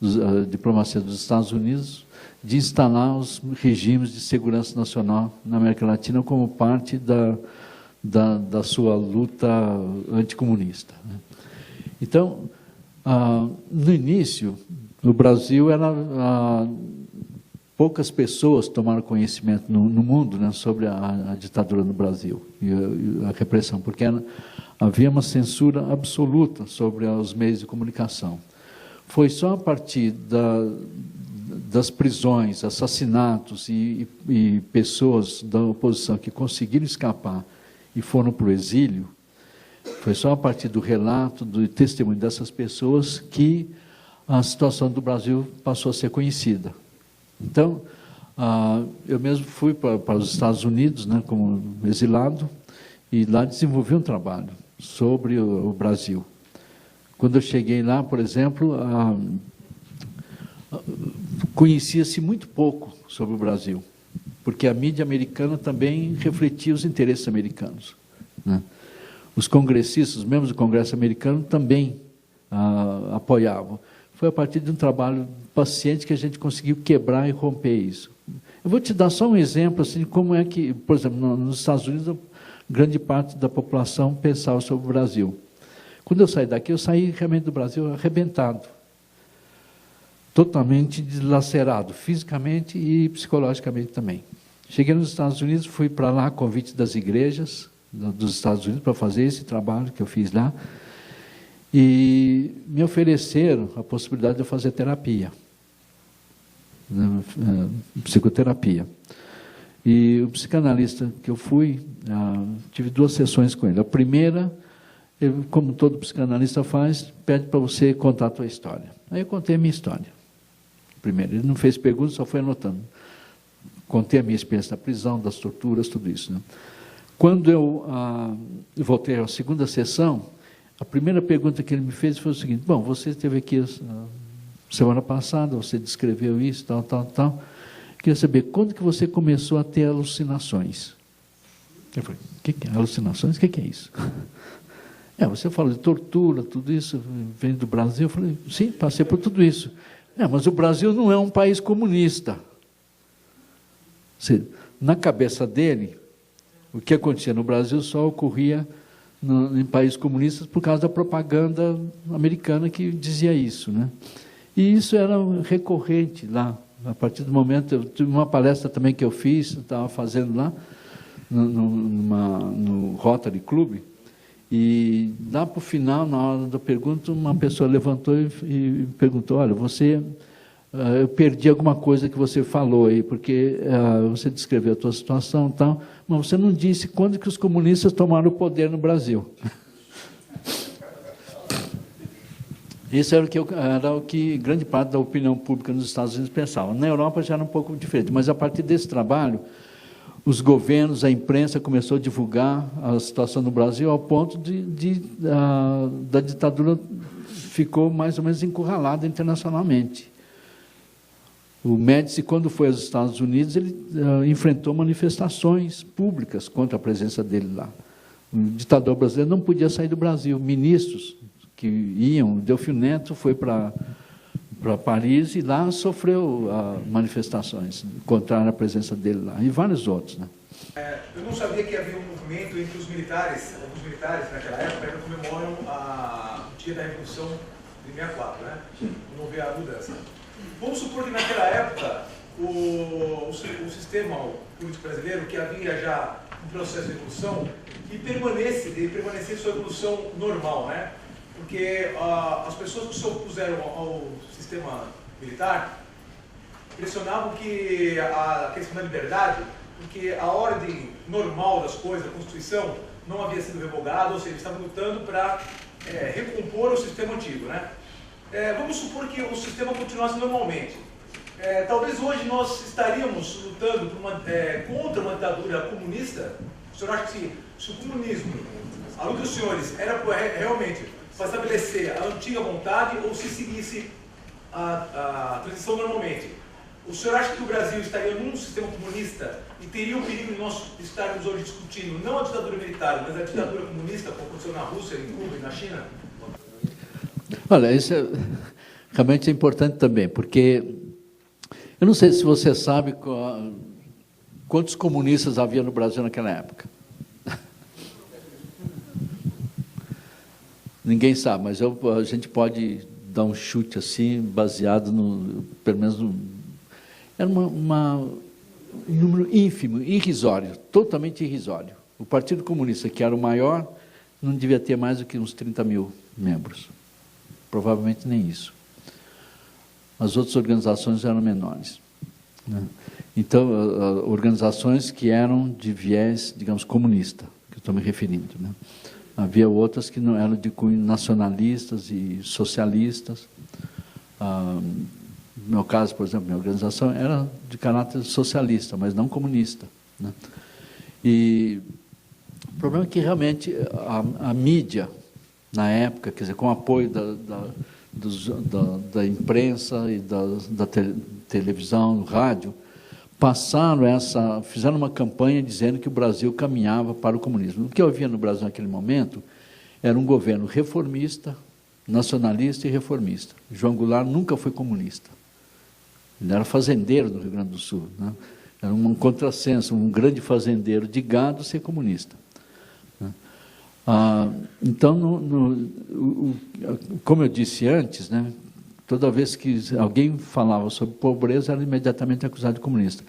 A: a diplomacia dos Estados Unidos, de instalar os regimes de segurança nacional na América Latina como parte da sua luta anticomunista. Então, no início, no Brasil, poucas pessoas tomaram conhecimento no mundo, né, sobre a ditadura no Brasil e a repressão, porque havia uma censura absoluta sobre os meios de comunicação. Foi só a partir das prisões, assassinatos e pessoas da oposição que conseguiram escapar e foram para o exílio, foi só a partir do relato, do testemunho dessas pessoas que a situação do Brasil passou a ser conhecida. Então, eu mesmo fui para os Estados Unidos, né, como exilado, e lá desenvolvi um trabalho sobre o Brasil. Quando eu cheguei lá, por exemplo, conhecia-se muito pouco sobre o Brasil, porque a mídia americana também refletia os interesses americanos. Né? Os congressistas, os membros do Congresso americano, também apoiavam. Foi a partir de um trabalho paciente que a gente conseguiu quebrar e romper isso. Eu vou te dar só um exemplo assim, de como é que, por exemplo, nos Estados Unidos, grande parte da população pensava sobre o Brasil. Quando eu saí daqui, eu saí realmente do Brasil arrebentado, totalmente dilacerado, fisicamente e psicologicamente também. Cheguei nos Estados Unidos, fui para lá a convite das igrejas dos Estados Unidos para fazer esse trabalho que eu fiz lá, e me ofereceram a possibilidade de eu fazer terapia, né, psicoterapia. E o psicanalista que eu fui, tive 2 sessões com ele. A primeira, ele, como todo psicanalista faz, pede para você contar a tua história. Aí eu contei a minha história. Primeiro, ele não fez perguntas, só foi anotando. Contei a minha experiência da prisão, das torturas, tudo isso, né? Quando eu voltei à segunda sessão, a primeira pergunta que ele me fez foi o seguinte: bom, você esteve aqui semana passada, você descreveu isso, tal. Queria saber, quando que você começou a ter alucinações? Eu falei, o que é alucinações? O que é isso? Você fala de tortura, tudo isso, vem do Brasil. Eu falei, sim, passei por tudo isso. Mas o Brasil não é um país comunista. Na cabeça dele, o que acontecia no Brasil só ocorria em países comunistas por causa da propaganda americana que dizia isso, né? E isso era recorrente lá. A partir do momento, eu tive uma palestra também que eu fiz, estava fazendo lá, no Rotary Club, e lá para o final, na hora da pergunta, uma pessoa levantou e perguntou, olha, eu perdi alguma coisa que você falou aí, porque você descreveu a tua situação e tal, mas você não disse quando que os comunistas tomaram o poder no Brasil. Isso era o que grande parte da opinião pública nos Estados Unidos pensava. Na Europa já era um pouco diferente, mas a partir desse trabalho, os governos, a imprensa começou a divulgar a situação no Brasil ao ponto da ditadura ficou mais ou menos encurralada internacionalmente. O Médici, quando foi aos Estados Unidos, ele enfrentou manifestações públicas contra a presença dele lá. O ditador brasileiro não podia sair do Brasil. Ministros que iam, Delfim Neto foi para Paris e lá sofreu manifestações contra a presença dele lá, e vários outros, né?
H: Eu não sabia que havia um movimento entre os militares, alguns militares naquela época ainda comemoram o dia da Revolução de 64, né? Não houve a mudança. Vamos supor que naquela época o sistema político brasileiro, que havia já um processo de evolução, que permanecesse sua evolução normal, né? Porque as pessoas que se opuseram ao sistema militar pressionavam que a questão da liberdade, porque a ordem normal das coisas, a Constituição, não havia sido revogada, ou seja, eles estavam lutando para recompor o sistema antigo, né? Vamos supor que o sistema continuasse normalmente. Talvez hoje nós estaríamos lutando contra uma ditadura comunista. O senhor acha que se o comunismo, a luta dos senhores, era realmente para estabelecer a antiga vontade ou se seguisse a transição normalmente? O senhor acha que o Brasil estaria num sistema comunista e teria o perigo de nós estarmos hoje discutindo não a ditadura militar, mas a ditadura comunista, como aconteceu na Rússia, em Cuba e na China?
A: Olha, isso realmente é importante também, porque eu não sei se você sabe quantos comunistas havia no Brasil naquela época. Ninguém sabe, mas a gente pode dar um chute assim, baseado pelo menos era um número ínfimo, irrisório, totalmente irrisório. O Partido Comunista, que era o maior, não devia ter mais do que uns 30 mil membros. Provavelmente nem isso. As outras organizações eram menores, né? Então, organizações que eram de viés, digamos, comunista, que eu estou me referindo, né? Havia outras que não eram de cunho nacionalistas e socialistas. No meu caso, por exemplo, minha organização era de caráter socialista, mas não comunista, né? E o problema é que realmente a mídia, na época, quer dizer, com o apoio da imprensa e da televisão, rádio, fizeram uma campanha dizendo que o Brasil caminhava para o comunismo. O que eu via no Brasil naquele momento era um governo reformista, nacionalista e reformista. João Goulart nunca foi comunista. Ele era fazendeiro do Rio Grande do Sul, né? Era um contrassenso, um grande fazendeiro de gado ser comunista, né? Então, como eu disse antes, né, toda vez que alguém falava sobre pobreza, era imediatamente acusado de comunista.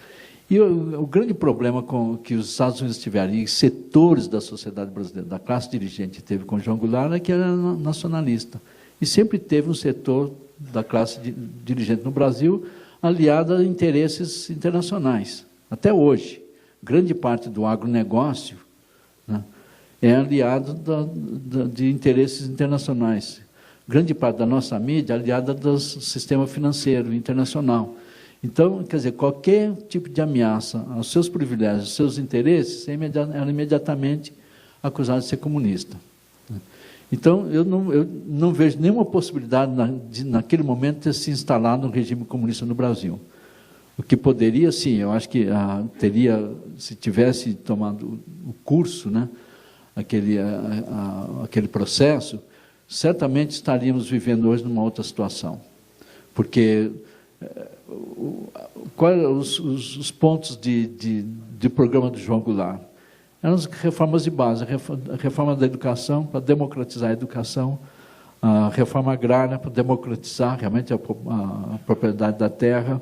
A: E o grande problema que os Estados Unidos tiveram, e setores da sociedade brasileira, da classe dirigente teve com João Goulart, é que era nacionalista. E sempre teve um setor da classe dirigente no Brasil aliado a interesses internacionais. Até hoje, grande parte do agronegócio, né, é aliado de interesses internacionais. Grande parte da nossa mídia é aliada do sistema financeiro internacional. Então, quer dizer, qualquer tipo de ameaça aos seus privilégios, aos seus interesses, era imediatamente acusado de ser comunista. Então, eu não vejo nenhuma possibilidade de, naquele momento, ter se instalado um regime comunista no Brasil. O que poderia, sim, eu acho que teria, se tivesse tomado o curso, né, aquele processo, certamente estaríamos vivendo hoje numa outra situação. Porque quais eram os pontos de programa do João Goulart? Eram as reformas de base, a reforma da educação, para democratizar a educação, a reforma agrária, para democratizar realmente a propriedade da terra.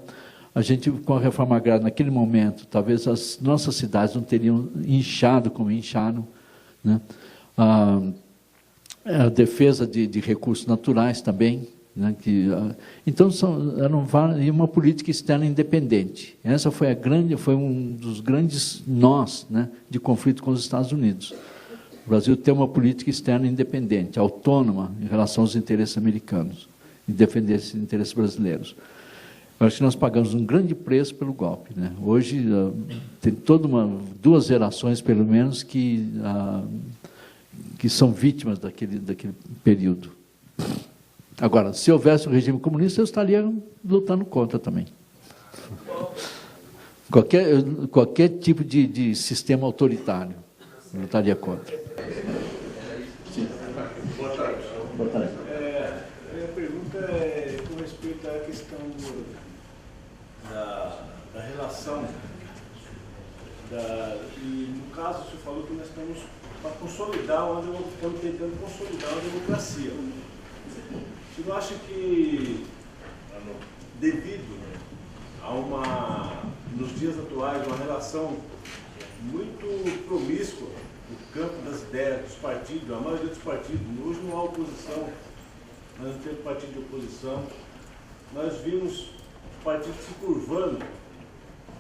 A: A gente, com a reforma agrária, naquele momento, talvez as nossas cidades não teriam inchado como incharam, né? A defesa de recursos naturais também, né? Então, e uma política externa independente. Essa foi um dos grandes nós, né, de conflito com os Estados Unidos. O Brasil tem uma política externa independente, autônoma em relação aos interesses americanos, e defender esses interesses brasileiros. Eu acho que nós pagamos um grande preço pelo golpe, né? Hoje tem duas gerações, pelo menos, que são vítimas daquele período. Agora, se houvesse um regime comunista, eu estaria lutando contra também. Qualquer tipo de sistema autoritário, eu lutaria contra.
I: Sim. Boa tarde.
A: Boa tarde.
I: Minha pergunta é com respeito à questão da relação, e no caso, o senhor falou que nós estamos para consolidar, estamos tentando consolidar a democracia. Você não acha que, devido a nos dias atuais, uma relação muito promíscua no campo das ideias dos partidos, a maioria dos partidos, hoje não há oposição, nós não temos partido de oposição, nós vimos partidos se curvando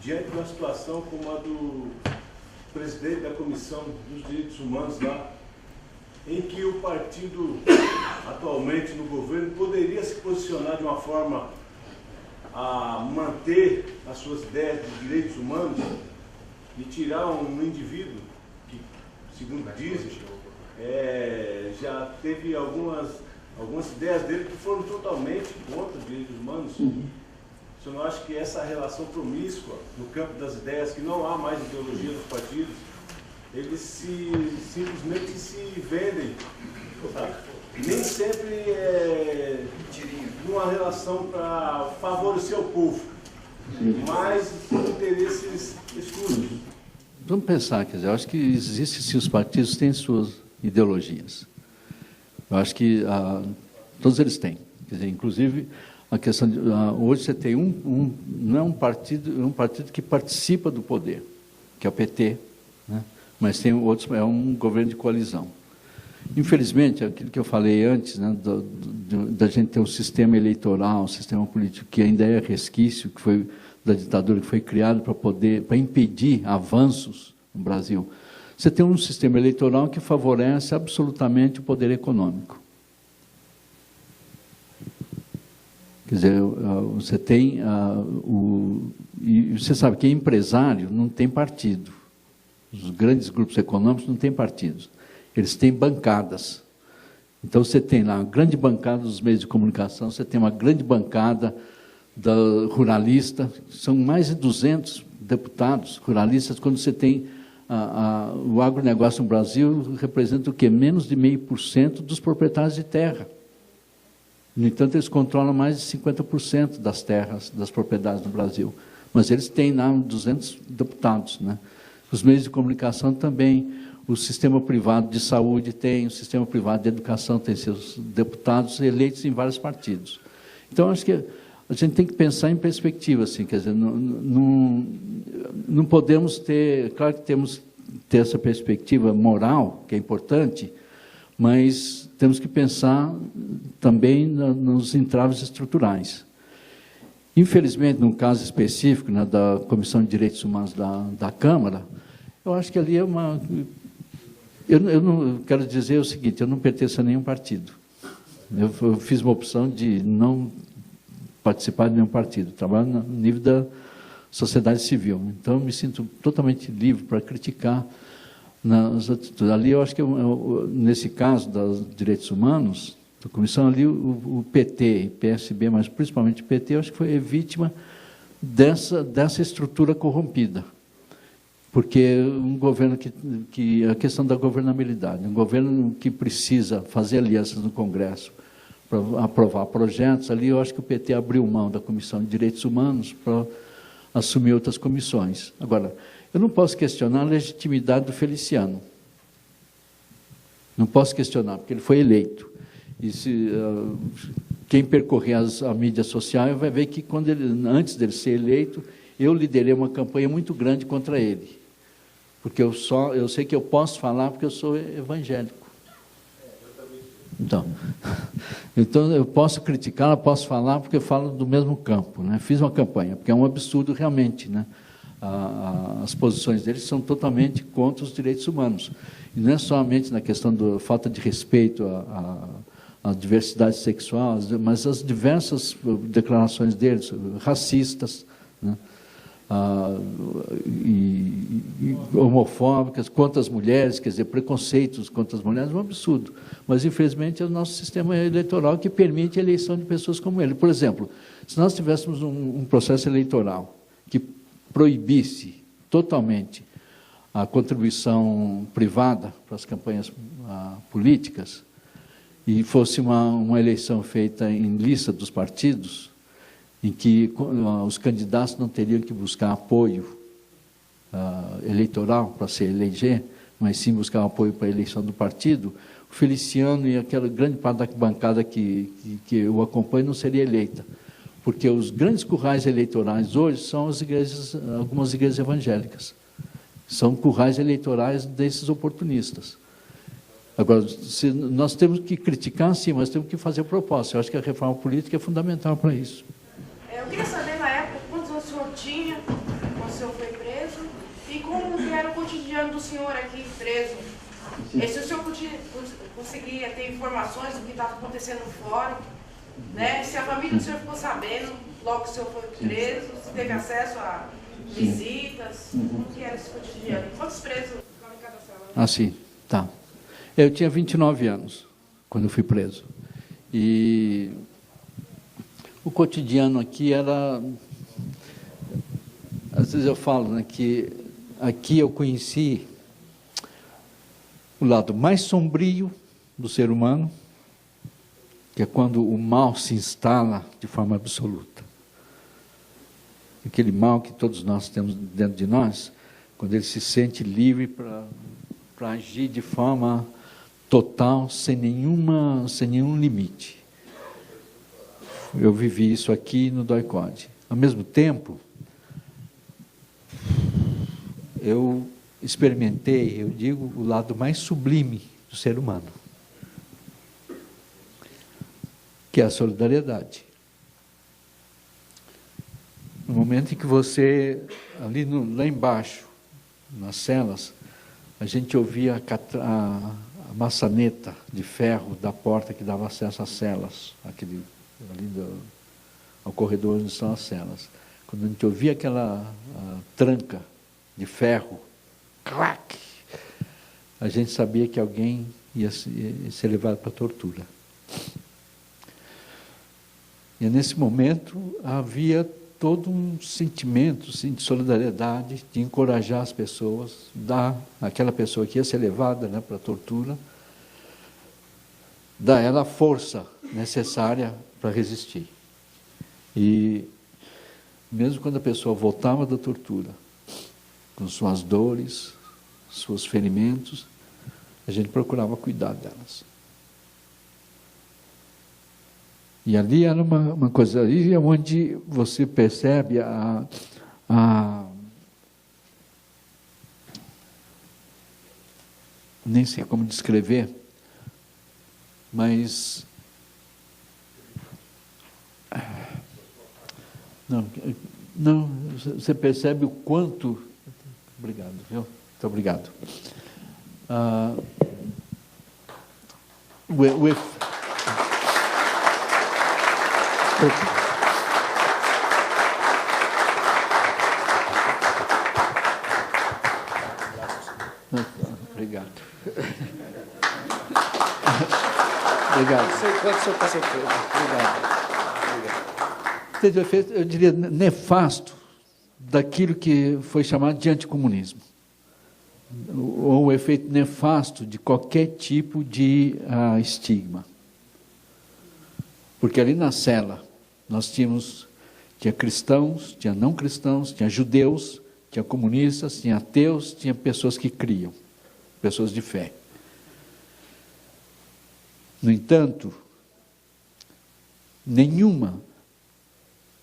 I: diante de uma situação como a do presidente da Comissão dos Direitos Humanos lá, em que o partido atualmente no governo poderia se posicionar de uma forma a manter as suas ideias de direitos humanos e tirar um indivíduo que, segundo dizem, já teve algumas ideias dele que foram totalmente contra os direitos humanos. Você não acha que essa relação promíscua no campo das ideias, que não há mais ideologia dos partidos, eles simplesmente se vendem, sabe? Nem sempre numa relação para favorecer o povo, mas por interesses escuros.
A: Vamos pensar, quer dizer, eu acho que existe sim, os partidos têm suas ideologias. Eu acho que todos eles têm. Quer dizer, inclusive, a questão de, hoje você tem não é um partido que participa do poder, que é o PT, né? Mas tem outros, é um governo de coalizão. Infelizmente, aquilo que eu falei antes, né, da gente ter um sistema eleitoral, um sistema político que ainda é resquício, que foi da ditadura, que foi criado para impedir avanços no Brasil. Você tem um sistema eleitoral que favorece absolutamente o poder econômico. Quer dizer, você tem e você sabe que empresário não tem partido. Os grandes grupos econômicos não têm partidos. Eles têm bancadas. Então, você tem lá uma grande bancada dos meios de comunicação, você tem uma grande bancada da ruralista, são mais de 200 deputados ruralistas, quando você tem o agronegócio no Brasil, representa o quê? Menos de 0,5% dos proprietários de terra. No entanto, eles controlam mais de 50% das terras, das propriedades no Brasil. Mas eles têm lá 200 deputados, né? Os meios de comunicação também, o sistema privado de saúde tem, o sistema privado de educação tem seus deputados eleitos em vários partidos. Então, acho que a gente tem que pensar em perspectiva, assim, quer dizer, não podemos ter, claro que temos que ter essa perspectiva moral, que é importante, mas temos que pensar também nos entraves estruturais. Infelizmente, num caso específico, né, da Comissão de Direitos Humanos da Câmara, eu acho que ali é uma... Eu não quero dizer o seguinte, eu não pertenço a nenhum partido. Eu fiz uma opção de não participar de nenhum partido, trabalho no nível da sociedade civil. Então, eu me sinto totalmente livre para criticar nas atitudes. Ali, eu acho que, nesse caso dos direitos humanos, da comissão ali, o PT, PSB, mas principalmente o PT, eu acho que foi vítima dessa estrutura corrompida. Porque um governo que a questão da governabilidade, um governo que precisa fazer alianças no Congresso para aprovar projetos, ali eu acho que o PT abriu mão da Comissão de Direitos Humanos para assumir outras comissões. Agora, eu não posso questionar a legitimidade do Feliciano. Não posso questionar, porque ele foi eleito. E quem percorrer a mídia social vai ver que, antes dele ser eleito, eu liderei uma campanha muito grande contra ele. Porque eu sei que eu posso falar porque eu sou evangélico. Então eu posso criticar, eu posso falar porque eu falo do mesmo campo, né? Fiz uma campanha, porque é um absurdo realmente, né? As posições deles são totalmente contra os direitos humanos. E não é somente na questão da falta de respeito à diversidade sexual, mas as diversas declarações deles, racistas, né? E homofóbicas, contra as mulheres, quer dizer, preconceitos contra as mulheres, é um absurdo. Mas, infelizmente, é o nosso sistema eleitoral que permite a eleição de pessoas como ele. Por exemplo, se nós tivéssemos um processo eleitoral que proibisse totalmente a contribuição privada para as campanhas políticas e fosse uma eleição feita em lista dos partidos, em que os candidatos não teriam que buscar apoio eleitoral para se eleger, mas sim buscar apoio para a eleição do partido, o Feliciano e aquela grande parte da bancada que o acompanha não seria eleita. Porque os grandes currais eleitorais hoje são algumas igrejas evangélicas. São currais eleitorais desses oportunistas. Agora, nós temos que criticar, sim, mas temos que fazer proposta. Eu acho que a reforma política é fundamental para isso.
J: Eu queria saber, na época, quantos anos o senhor tinha quando o senhor foi preso e como que era o cotidiano do senhor aqui preso. E se o senhor conseguia ter informações do que estava acontecendo fora, né? Se a família do senhor ficou sabendo logo que o senhor foi preso, se teve acesso a visitas, como que era esse cotidiano? Quantos presos ficavam em cada cela?
A: Ah, sim, tá. Eu tinha 29 anos quando eu fui preso. E o cotidiano aqui era... Às vezes eu falo, né, que aqui eu conheci o lado mais sombrio do ser humano, que é quando o mal se instala de forma absoluta. Aquele mal que todos nós temos dentro de nós, quando ele se sente livre para agir de forma total, sem nenhum limite. Eu vivi isso aqui no DOI-CODE. Ao mesmo tempo, eu experimentei, eu digo, o lado mais sublime do ser humano, que é a solidariedade. No momento em que você, lá embaixo, nas celas, a gente ouvia a maçaneta de ferro da porta que dava acesso às celas, ao corredor onde estão as celas. Quando a gente ouvia aquela tranca de ferro, clac, a gente sabia que alguém ia ser levado para a tortura. E nesse momento havia todo um sentimento de solidariedade, de encorajar as pessoas, dar àquela pessoa que ia ser levada, né, para a tortura, dar a ela a força necessária para resistir. E mesmo quando a pessoa voltava da tortura, com suas dores, seus ferimentos, a gente procurava cuidar delas. E ali era uma coisa, ali é onde você percebe nem sei como descrever, mas não, você percebe o quanto. Obrigado, viu? Muito obrigado. Obrigado. Obrigado.
C: Pode ser o pastor.
A: Teve o efeito, eu diria, nefasto daquilo que foi chamado de anticomunismo, ou o efeito nefasto de qualquer tipo de estigma. Porque ali na cela nós tinha cristãos, tinha não cristãos, tinha judeus, tinha comunistas, tinha ateus, tinha pessoas que criam, pessoas de fé. No entanto, nenhuma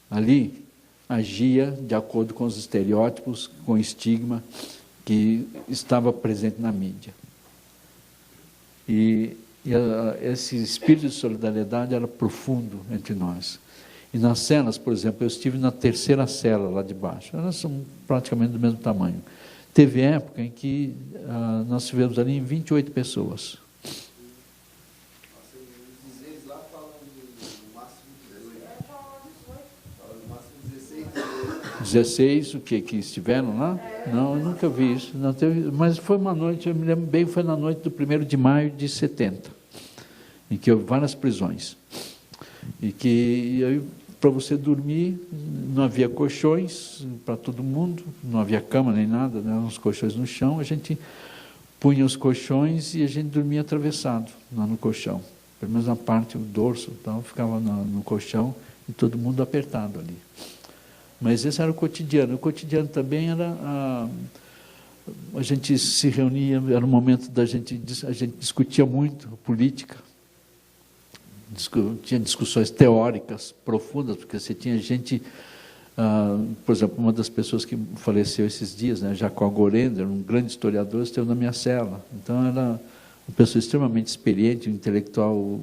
A: ali agia de acordo com os estereótipos, com o estigma que estava presente na mídia. E esse espírito de solidariedade era profundo entre nós. E nas celas, por exemplo, eu estive na terceira cela lá de baixo, elas são praticamente do mesmo tamanho. Teve época em que nós estivemos ali em 28 pessoas. 16, o que estiveram lá? Não, eu nunca vi isso. Não teve, mas foi uma noite, eu me lembro bem, foi na noite do 1º de maio de 70, em que houve várias prisões. E que para você dormir, não havia colchões para todo mundo, não havia cama nem nada, né, eram uns colchões no chão, a gente punha os colchões e a gente dormia atravessado lá no colchão. Pelo menos na parte, o dorso, então, ficava no colchão e todo mundo apertado ali. Mas esse era o cotidiano. O cotidiano também era a gente se reunia, era um momento a gente discutia muito política, tinha discussões teóricas profundas, porque você tinha gente, por exemplo, uma das pessoas que faleceu esses dias, né, Jacó Gorender, um grande historiador, esteve na minha cela. Então era uma pessoa extremamente experiente, um intelectual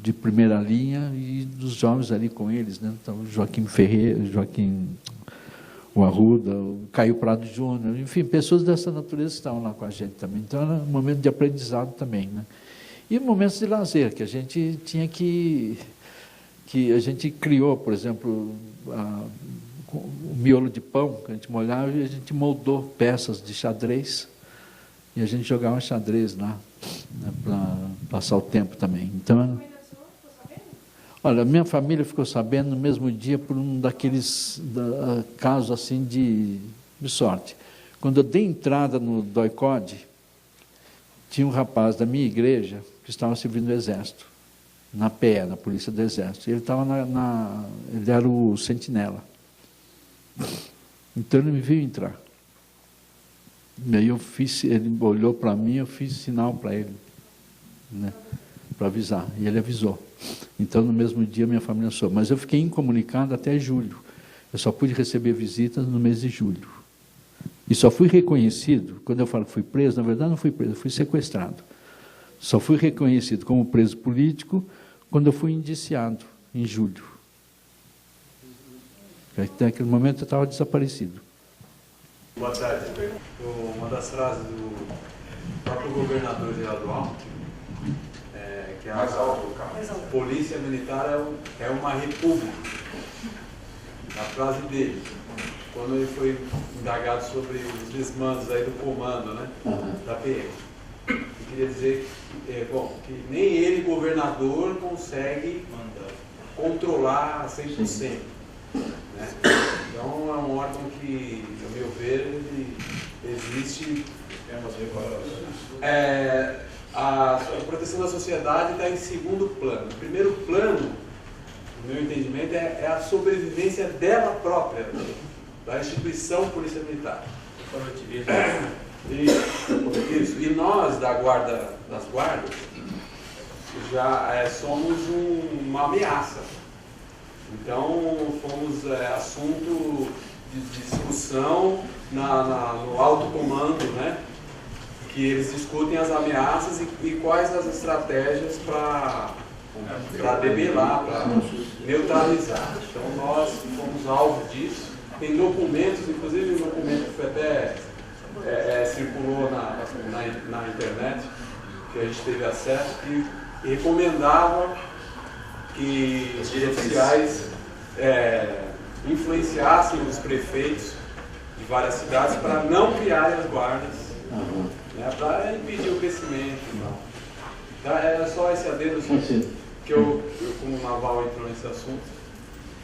A: de primeira linha, e dos jovens ali com eles, né? Então, Joaquim Ferreira, Joaquim o Arruda, o Caio Prado Júnior, enfim, pessoas dessa natureza estavam lá com a gente também. Então era um momento de aprendizado também, né? E momentos de lazer, que a gente tinha que a gente criou, por exemplo, o miolo de pão, que a gente molhava, e a gente moldou peças de xadrez, e a gente jogava xadrez lá, né, para passar o tempo também. Então, olha, minha família ficou sabendo no mesmo dia por um daqueles casos assim de sorte. Quando eu dei entrada no DOI-CODE, tinha um rapaz da minha igreja que estava servindo no Exército, na PE, na Polícia do Exército. Ele estava ele era o sentinela. Então ele me viu entrar. E aí ele olhou para mim, eu fiz sinal para ele, né, para avisar, e ele avisou. Então, no mesmo dia, minha família soube. Mas eu fiquei incomunicado até julho. Eu só pude receber visitas no mês de julho. E só fui reconhecido, quando eu falo que fui preso, na verdade não fui preso, eu fui sequestrado. Só fui reconhecido como preso político quando eu fui indiciado, em julho. Até aquele momento eu estava desaparecido.
K: Boa tarde. Uma das frases do próprio governador Geraldo Alckmin, que a polícia militar é uma república. A frase dele, quando ele foi indagado sobre os desmandos aí do comando, né, da PM. Eu queria dizer que nem ele, governador, consegue controlar 100%. Né? Então é um órgão que, a meu ver, ele existe. A proteção da sociedade está em segundo plano. O primeiro plano, no meu entendimento, é a sobrevivência dela própria, da instituição Polícia Militar. Isso. E nós, das guardas, já somos uma ameaça. Então, fomos assunto de discussão no alto comando, né? Que eles discutem as ameaças e quais as estratégias para debelar, para neutralizar. Então, nós fomos alvo disso. Tem documentos, inclusive um documento que foi até circulou na internet, que a gente teve acesso, que recomendava que os oficiais influenciassem os prefeitos de várias cidades para não criarem as guardas, né, para impedir o crescimento. Então, era só esse adendo assim, que eu, como naval, entrou nesse assunto.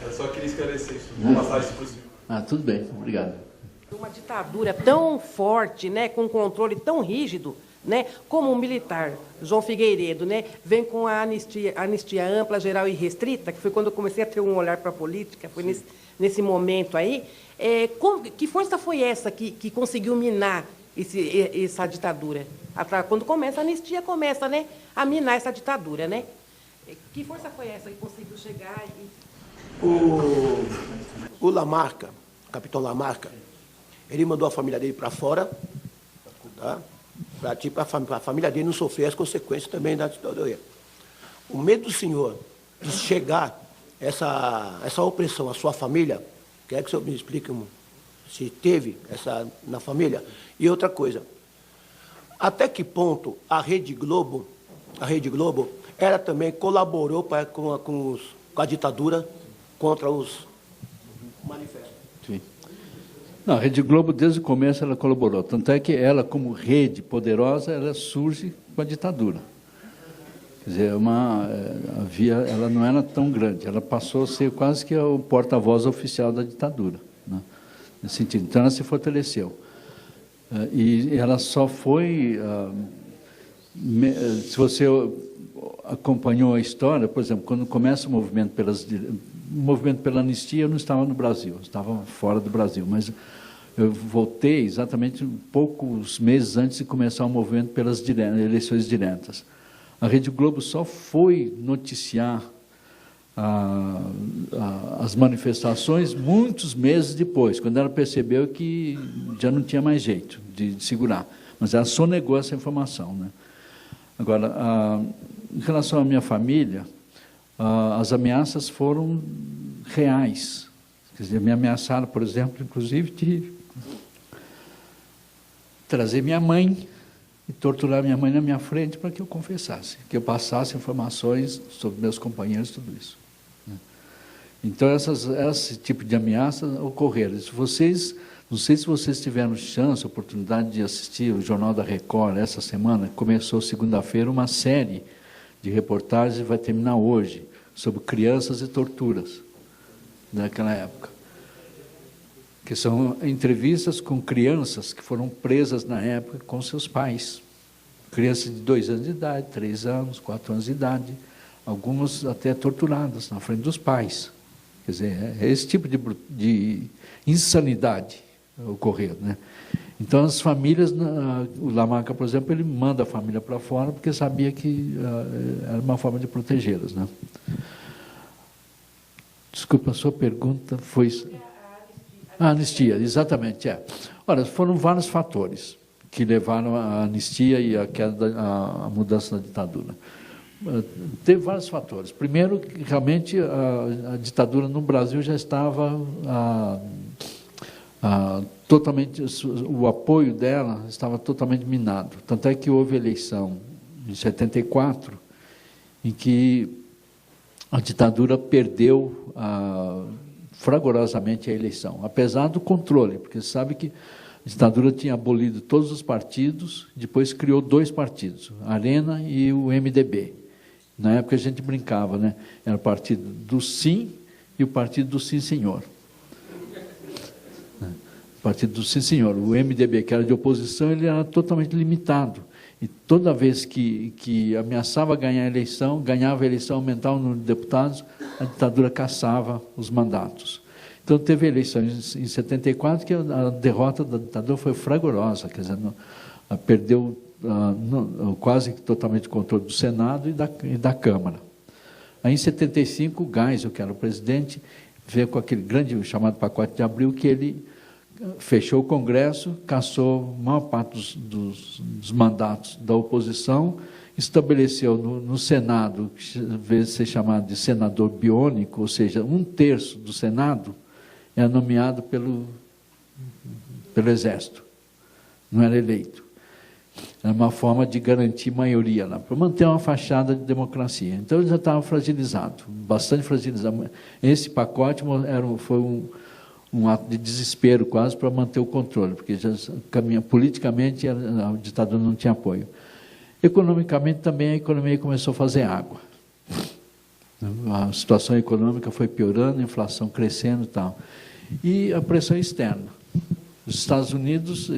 K: Eu só queria esclarecer isso, passar isso por cima.
A: Tudo bem, obrigado.
L: Uma ditadura tão forte, né, com um controle tão rígido, né, como o militar João Figueiredo, né, vem com a anistia ampla, geral e restrita, que foi quando eu comecei a ter um olhar para a política, foi nesse momento aí. Que força foi essa que conseguiu minar essa ditadura? Quando começa a anistia, começa, né, a minar essa ditadura, né? Que força foi essa que conseguiu chegar
M: O Lamarca, o capitão Lamarca, ele mandou a família dele para fora, tá? Para tipo, a família dele não sofrer as consequências também da ditadura. O medo do senhor de chegar essa opressão à sua família, quer que o senhor me explique se teve essa na família? E outra coisa, até que ponto a Rede Globo, ela também colaborou com a ditadura contra os manifestos?
A: Sim. Não, a Rede Globo, desde o começo, ela colaborou. Tanto é que ela, como rede poderosa, ela surge com a ditadura. Quer dizer, ela não era tão grande, ela passou a ser quase que o porta-voz oficial da ditadura, né? Nesse sentido. Então, ela se fortaleceu. E ela só foi... se você acompanhou a história, por exemplo, quando começa o movimento pela anistia, eu não estava no Brasil, eu estava fora do Brasil, mas eu voltei exatamente poucos meses antes de começar o movimento pelas eleições diretas. A Rede Globo só foi noticiar as manifestações muitos meses depois, quando ela percebeu que já não tinha mais jeito de segurar, mas ela sonegou essa informação, né? Agora, em relação à minha família, as ameaças foram reais. Quer dizer, me ameaçaram, por exemplo, inclusive, de trazer minha mãe e torturar minha mãe na minha frente para que eu confessasse, que eu passasse informações sobre meus companheiros, tudo isso. Então, esse tipo de ameaças ocorreram. Não sei se vocês tiveram chance, oportunidade de assistir o Jornal da Record essa semana. Começou segunda-feira uma série de reportagens, vai terminar hoje, sobre crianças e torturas daquela época. Que são entrevistas com crianças que foram presas na época com seus pais. Crianças de 2 anos de idade, 3 anos, 4 anos de idade, algumas até torturadas na frente dos pais. Quer dizer, é esse tipo de insanidade ocorreu, né? Então, as famílias, o Lamarca, por exemplo, ele manda a família para fora porque sabia que era uma forma de protegê-las, né? Desculpa, a sua pergunta foi... A anistia, exatamente, Ora, foram vários fatores que levaram à anistia e à mudança da ditadura. Teve vários fatores. Primeiro, que realmente a ditadura no Brasil já estava totalmente, o apoio dela estava totalmente minado. Tanto é que houve eleição em 74, em que a ditadura perdeu fragorosamente a eleição, apesar do controle, porque você sabe que a ditadura tinha abolido todos os partidos, depois criou 2 partidos, a Arena e o MDB. Na época a gente brincava, né? Era o partido do Sim e o partido do Sim Senhor. O partido do Sim Senhor. O MDB, que era de oposição, ele era totalmente limitado. E toda vez que ameaçava ganhar a eleição, ganhava a eleição, aumentava o número de deputados, a ditadura cassava os mandatos. Então, teve eleições em 74, que a derrota da ditadura foi fragorosa, quer dizer, perdeu quase totalmente controle do Senado e da Câmara. Aí, em 75, o Geisel, que era o presidente, veio com aquele grande chamado pacote de abril, que ele fechou o Congresso, cassou a maior parte dos mandatos da oposição, estabeleceu no Senado, que veio ser chamado de senador biônico, ou seja, 1/3 do Senado é nomeado pelo Exército, não era eleito. Era uma forma de garantir maioria lá, para manter uma fachada de democracia. Então, ele já estava fragilizado, bastante fragilizado. Esse pacote foi um ato de desespero quase para manter o controle, porque já politicamente a ditadura não tinha apoio. Economicamente também a economia começou a fazer água. A situação econômica foi piorando, a inflação crescendo e tal. E a pressão externa. Os Estados Unidos,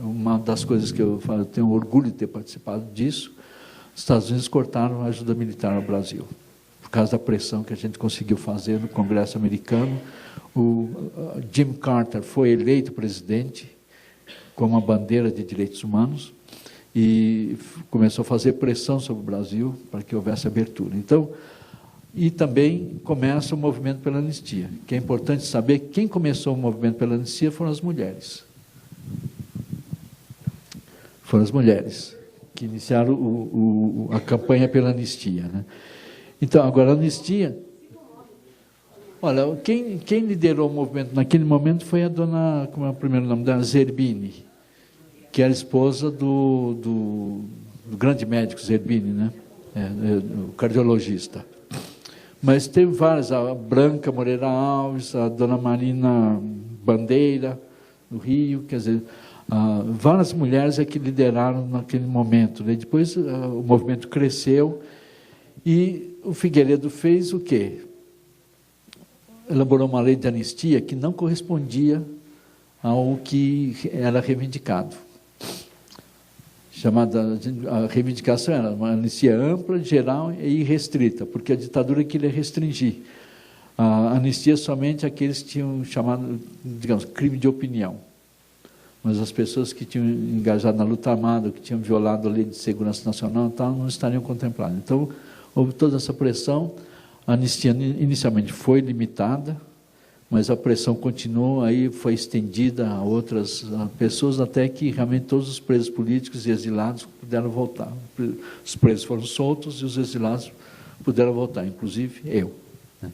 A: uma das coisas que eu tenho orgulho de ter participado disso, os Estados Unidos cortaram a ajuda militar ao Brasil, por causa da pressão que a gente conseguiu fazer no Congresso americano. O Jimmy Carter foi eleito presidente com uma bandeira de direitos humanos e começou a fazer pressão sobre o Brasil para que houvesse abertura. Então, e também começa o movimento pela anistia, que é importante saber que quem começou o movimento pela anistia foram as mulheres. Foram as mulheres que iniciaram a campanha pela anistia, né? Então, agora, a anistia... Olha, quem liderou o movimento naquele momento foi a dona, como é o primeiro nome dela, Zerbini, que era esposa do grande médico Zerbini, né? O cardiologista. Mas teve várias, a Branca Moreira Alves, a dona Marina Bandeira, no Rio, quer dizer, várias mulheres é que lideraram naquele momento, né? Depois o movimento cresceu e o Figueiredo fez o quê? Elaborou uma lei de anistia que não correspondia ao que era reivindicado. A reivindicação era uma anistia ampla, geral e irrestrita, porque a ditadura queria restringir. A anistia somente aqueles que tinham chamado, digamos, crime de opinião. Mas as pessoas que tinham engajado na luta armada, que tinham violado a lei de segurança nacional, tal, não estariam contempladas. Então, houve toda essa pressão. A anistia inicialmente foi limitada, mas a pressão continuou, aí foi estendida a outras pessoas, até que realmente todos os presos políticos e exilados puderam voltar. Os presos foram soltos e os exilados puderam voltar, inclusive eu, né?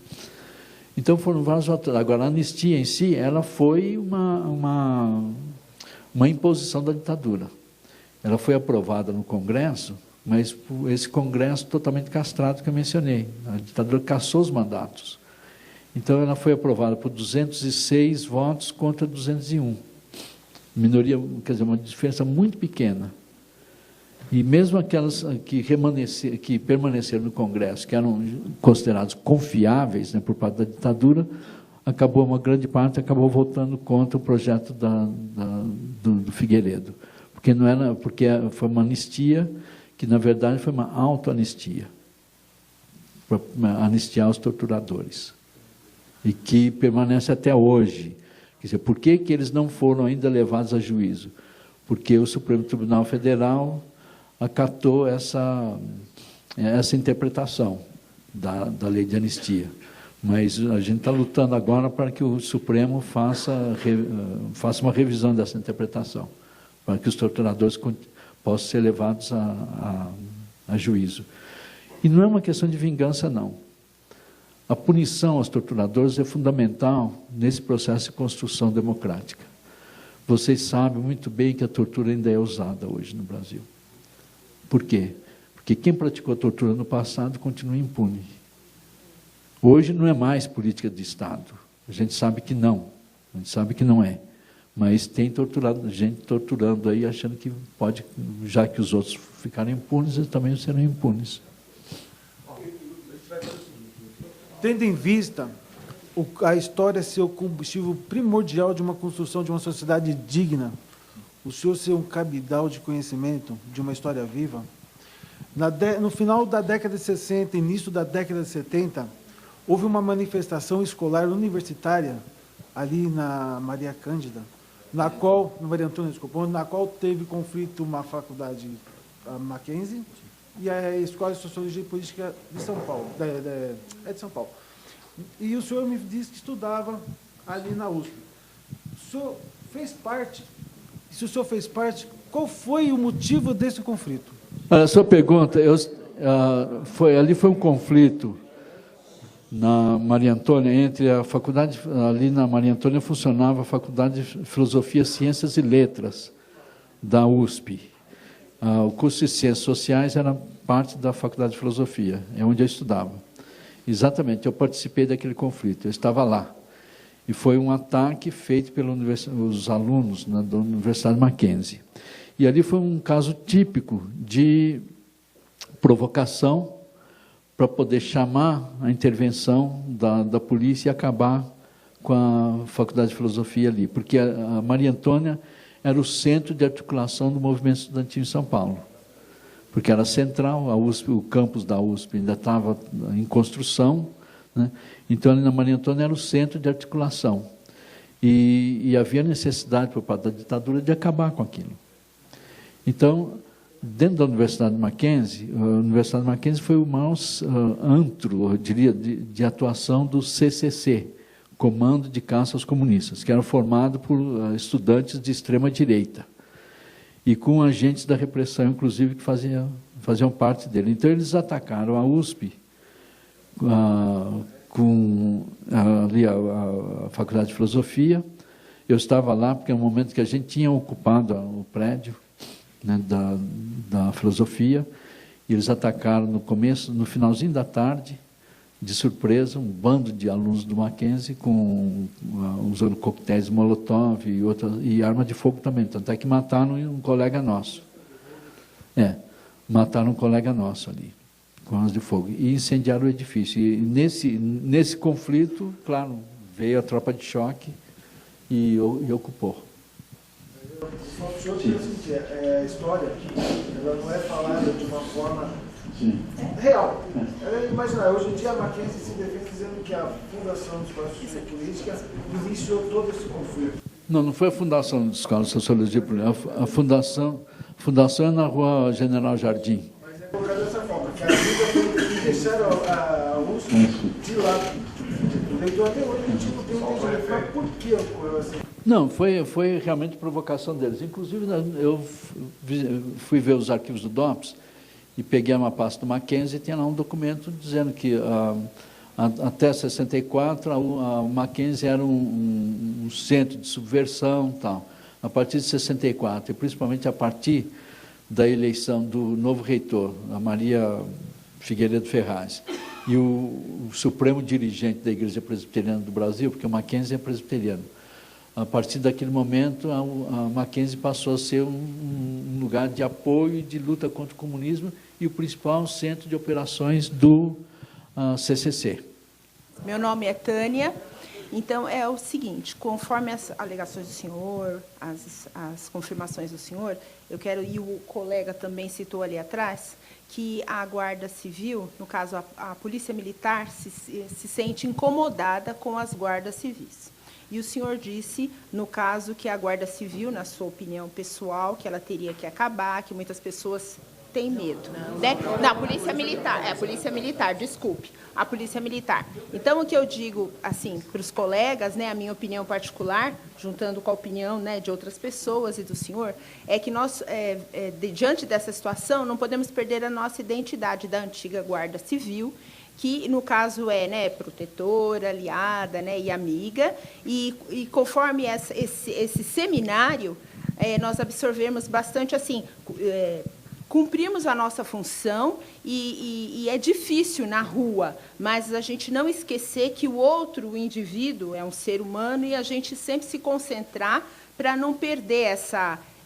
A: Então foram vários fatores. Agora, a anistia em si, ela foi uma imposição da ditadura. Ela foi aprovada no Congresso, mas por esse Congresso totalmente castrado que eu mencionei. A ditadura cassou os mandatos. Então, ela foi aprovada por 206 votos contra 201. Minoria, quer dizer, uma diferença muito pequena. E mesmo aquelas que permaneceram no Congresso, que eram considerados confiáveis, né, por parte da ditadura, uma grande parte acabou votando contra o projeto do Figueiredo. Porque foi uma anistia que, na verdade, foi uma autoanistia, para anistiar os torturadores, e que permanece até hoje. Quer dizer, por que eles não foram ainda levados a juízo? Porque o Supremo Tribunal Federal acatou essa interpretação da lei de anistia. Mas a gente está lutando agora para que o Supremo faça uma revisão dessa interpretação, para que os torturadores possam ser levados a juízo. E não é uma questão de vingança, não. A punição aos torturadores é fundamental nesse processo de construção democrática. Vocês sabem muito bem que a tortura ainda é usada hoje no Brasil. Por quê? Porque quem praticou a tortura no passado continua impune. Hoje não é mais política de Estado. A gente sabe que não. A gente sabe que não é. Mas tem gente torturando aí, achando que pode, já que os outros ficaram impunes, eles também serão impunes.
B: Tendo em vista a história ser o combustível primordial de uma construção de uma sociedade digna, o senhor ser um cabidal de conhecimento de uma história viva, no final da década de 60, início da década de 70, houve uma manifestação escolar universitária ali na Maria Cândida,
N: na qual, no Maria Antônia, desculpa, na qual teve conflito uma faculdade, a Mackenzie, e a Escola de Sociologia e Política de São Paulo, de São Paulo. E o senhor me disse que estudava ali na USP. O senhor fez parte, se o senhor fez parte, qual foi o motivo desse conflito?
A: A sua pergunta, ali foi um conflito na Maria Antônia, entre a faculdade, ali na Maria Antônia funcionava a Faculdade de Filosofia, Ciências e Letras da USP. O curso de Ciências Sociais era parte da Faculdade de Filosofia, é onde eu estudava. Exatamente, eu participei daquele conflito, eu estava lá. E foi um ataque feito pelos alunos da Universidade Mackenzie. E ali foi um caso típico de provocação para poder chamar a intervenção da polícia e acabar com a Faculdade de Filosofia ali, porque a Maria Antônia era o centro de articulação do movimento estudantil em São Paulo, porque era central, a USP, o campus da USP ainda estava em construção, né? Então, ali na Maria Antônia era o centro de articulação, e havia necessidade, por parte da ditadura, de acabar com aquilo. Então, dentro da Universidade Mackenzie, a Universidade Mackenzie foi o maior antro, eu diria, de atuação do CCC, Comando de Caça aos Comunistas, que era formado por estudantes de extrema-direita, e com agentes da repressão, inclusive, que faziam parte dele. Então, eles atacaram a USP, com ali a Faculdade de Filosofia. Eu estava lá, porque é um momento que a gente tinha ocupado o prédio, né, da filosofia, e eles atacaram no finalzinho da tarde, de surpresa, um bando de alunos do Mackenzie usando coquetéis Molotov e arma de fogo também, tanto é que mataram um colega nosso. Mataram um colega nosso ali, com armas de fogo, e incendiaram o edifício. E nesse conflito, claro, veio a tropa de choque e ocupou.
D: O senhor diz que a história ela não é falada de uma forma real. Ela é imaginária. Hoje em dia, a Mackenzie se defende dizendo que a fundação da Escola de Sociologia Política iniciou todo esse conflito.
A: Não foi a fundação da Escola de Sociologia Política. A fundação é na Rua General Jardim.
D: Mas é colocado dessa forma, que a vida foi que deixaram a USP de lado. Então, até hoje, a gente não tem um entendimento. Mas por que ocorreu assim?
A: Não, foi realmente provocação deles. Inclusive, eu fui ver os arquivos do DOPS e peguei uma pasta do Mackenzie e tinha lá um documento dizendo que até 64 a Mackenzie era um centro de subversão e tal. A partir de 64, e principalmente a partir da eleição do novo reitor, a Maria Figueiredo Ferraz, e o supremo dirigente da Igreja Presbiteriana do Brasil, porque o Mackenzie é presbiteriano. A partir daquele momento, a Mackenzie passou a ser um lugar de apoio e de luta contra o comunismo e o principal centro de operações do CCC.
O: Meu nome é Tânia. Então, é o seguinte, conforme as alegações do senhor, as confirmações do senhor, eu quero, e o colega também citou ali atrás, que a Guarda Civil, no caso a Polícia Militar, se sente incomodada com as guardas civis. E o senhor disse, no caso, que a Guarda Civil, na sua opinião pessoal, que ela teria que acabar, que muitas pessoas têm medo. Não, Polícia Militar, a Polícia Militar, desculpe, a Polícia Militar. Então, o que eu digo, assim, para os colegas, né, a minha opinião particular, juntando com a opinião, né, de outras pessoas e do senhor, é que nós, diante dessa situação, não podemos perder a nossa identidade da antiga Guarda Civil, que, no caso, é, né, protetora, aliada, né, e amiga, e conforme esse seminário, nós absorvemos bastante, assim, cumprimos a nossa função e é difícil na rua, mas a gente não esquecer que o outro, o indivíduo, é um ser humano e a gente sempre se concentrar para não perder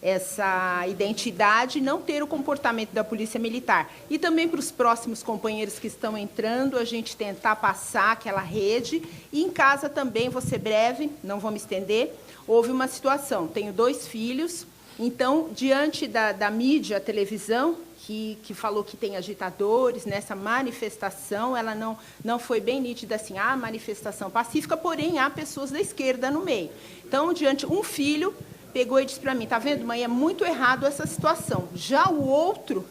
O: essa identidade, não ter o comportamento da Polícia Militar. E também para os próximos companheiros que estão entrando, a gente tentar passar aquela rede. E em casa também, vou ser breve, não vou me estender, houve uma situação, tenho 2 filhos, então, diante da mídia, a televisão, que falou que tem agitadores, nessa manifestação, ela não foi bem nítida assim, há manifestação pacífica, porém há pessoas da esquerda no meio. Então, diante um filho pegou e disse para mim, tá vendo, mãe, é muito errado essa situação. Já o outro,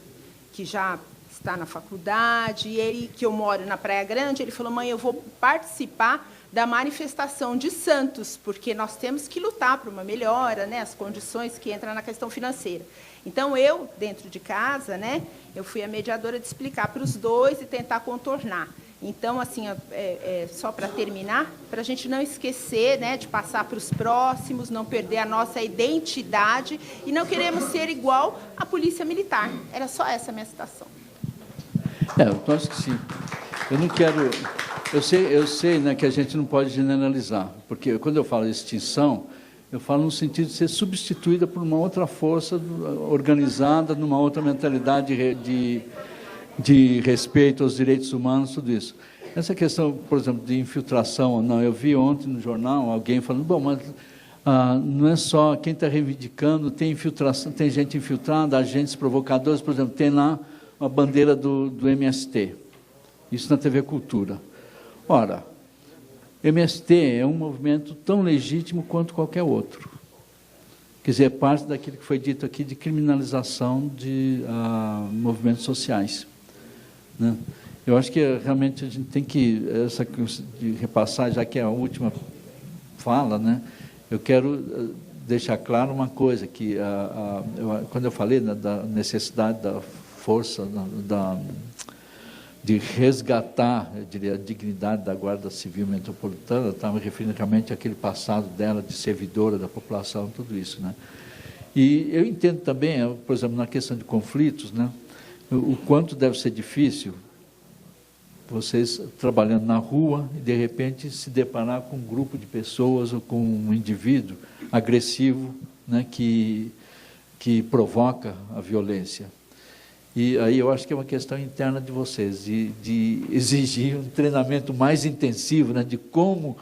O: que já está na faculdade, e ele, que eu moro na Praia Grande, ele falou, mãe, eu vou participar da manifestação de Santos, porque nós temos que lutar por uma melhora, né, as condições que entram na questão financeira. Então, eu, dentro de casa, né, eu fui a mediadora de explicar para os dois e tentar contornar. Então, assim, só para terminar, para a gente não esquecer, né, de passar para os próximos, não perder a nossa identidade e não queremos ser igual à polícia militar. Era só essa a minha citação.
A: Eu acho que sim. Eu não quero... Eu sei, né, que a gente não pode generalizar, porque quando eu falo de extinção, eu falo no sentido de ser substituída por uma outra força organizada, numa outra mentalidade de respeito aos direitos humanos, tudo isso. Essa questão, por exemplo, de infiltração ou não, eu vi ontem no jornal alguém falando, bom, mas não é só quem está reivindicando, tem infiltração, tem gente infiltrada, agentes provocadores, por exemplo, tem lá uma bandeira do MST, isso na TV Cultura. Ora, MST é um movimento tão legítimo quanto qualquer outro. Quer dizer, é parte daquilo que foi dito aqui de criminalização de movimentos sociais. Né? Eu acho que realmente a gente tem que, essa de repassar, já que é a última fala, né? Eu quero deixar claro uma coisa, que quando eu falei da necessidade da força, de resgatar, eu diria, a dignidade da Guarda Civil Metropolitana, eu estava referindo realmente àquele passado dela de servidora da população, tudo isso, né? E eu entendo também, por exemplo, na questão de conflitos, né, o quanto deve ser difícil vocês trabalhando na rua e, de repente, se deparar com um grupo de pessoas ou com um indivíduo agressivo, né, que provoca a violência. E aí eu acho que é uma questão interna de vocês, de exigir um treinamento mais intensivo, né, de como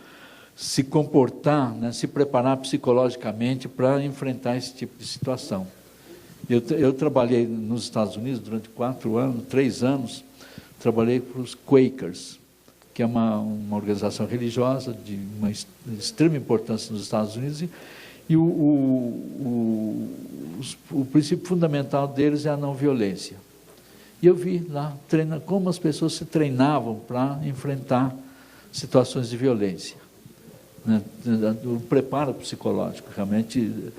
A: se comportar, né, se preparar psicologicamente para enfrentar esse tipo de situação. Eu trabalhei nos Estados Unidos durante 3 anos, trabalhei para os Quakers, que é uma organização religiosa de uma extrema importância nos Estados Unidos, e o princípio fundamental deles é a não violência. E eu vi lá como as pessoas se treinavam para enfrentar situações de violência. Né? O preparo psicológico, realmente,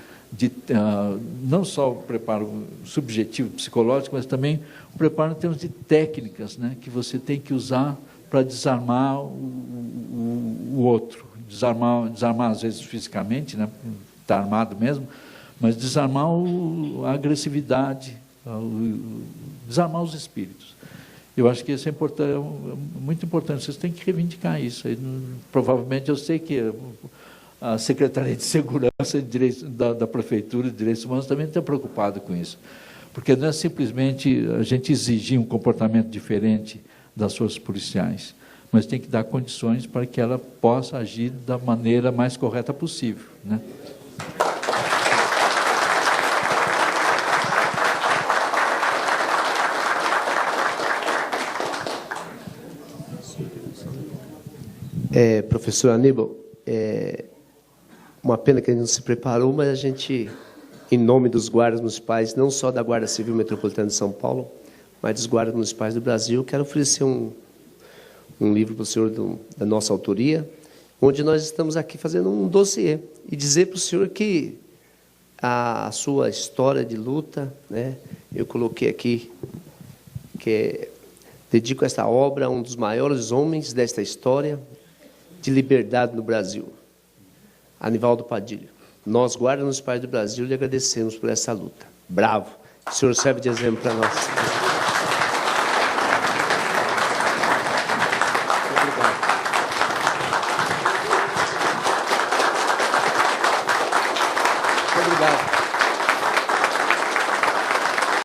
A: não só o preparo subjetivo psicológico, mas também o preparo em termos de técnicas, né, que você tem que usar para desarmar o outro. Desarmar às vezes fisicamente, né, está armado mesmo, mas desarmar a agressividade, desarmar os espíritos. Eu acho que isso é muito importante, vocês têm que reivindicar isso. Provavelmente, eu sei que a Secretaria de Segurança da Prefeitura de Direitos Humanos também está preocupada com isso, porque não é simplesmente a gente exigir um comportamento diferente das forças policiais, mas tem que dar condições para que ela possa agir da maneira mais correta possível, né?
G: Professor Aníbal, uma pena que a gente não se preparou, mas a gente, em nome dos guardas municipais, não só da Guarda Civil Metropolitana de São Paulo, mas dos guardas municipais do Brasil, quero oferecer um livro para o senhor da nossa autoria, onde nós estamos aqui fazendo um dossiê, e dizer para o senhor que a sua história de luta, né, eu coloquei aqui, dedico esta obra a um dos maiores homens desta história de liberdade no Brasil, Anivaldo Padilha. Nós, guardas municipais do Brasil, lhe agradecemos por essa luta. Bravo! O senhor serve de exemplo para nós.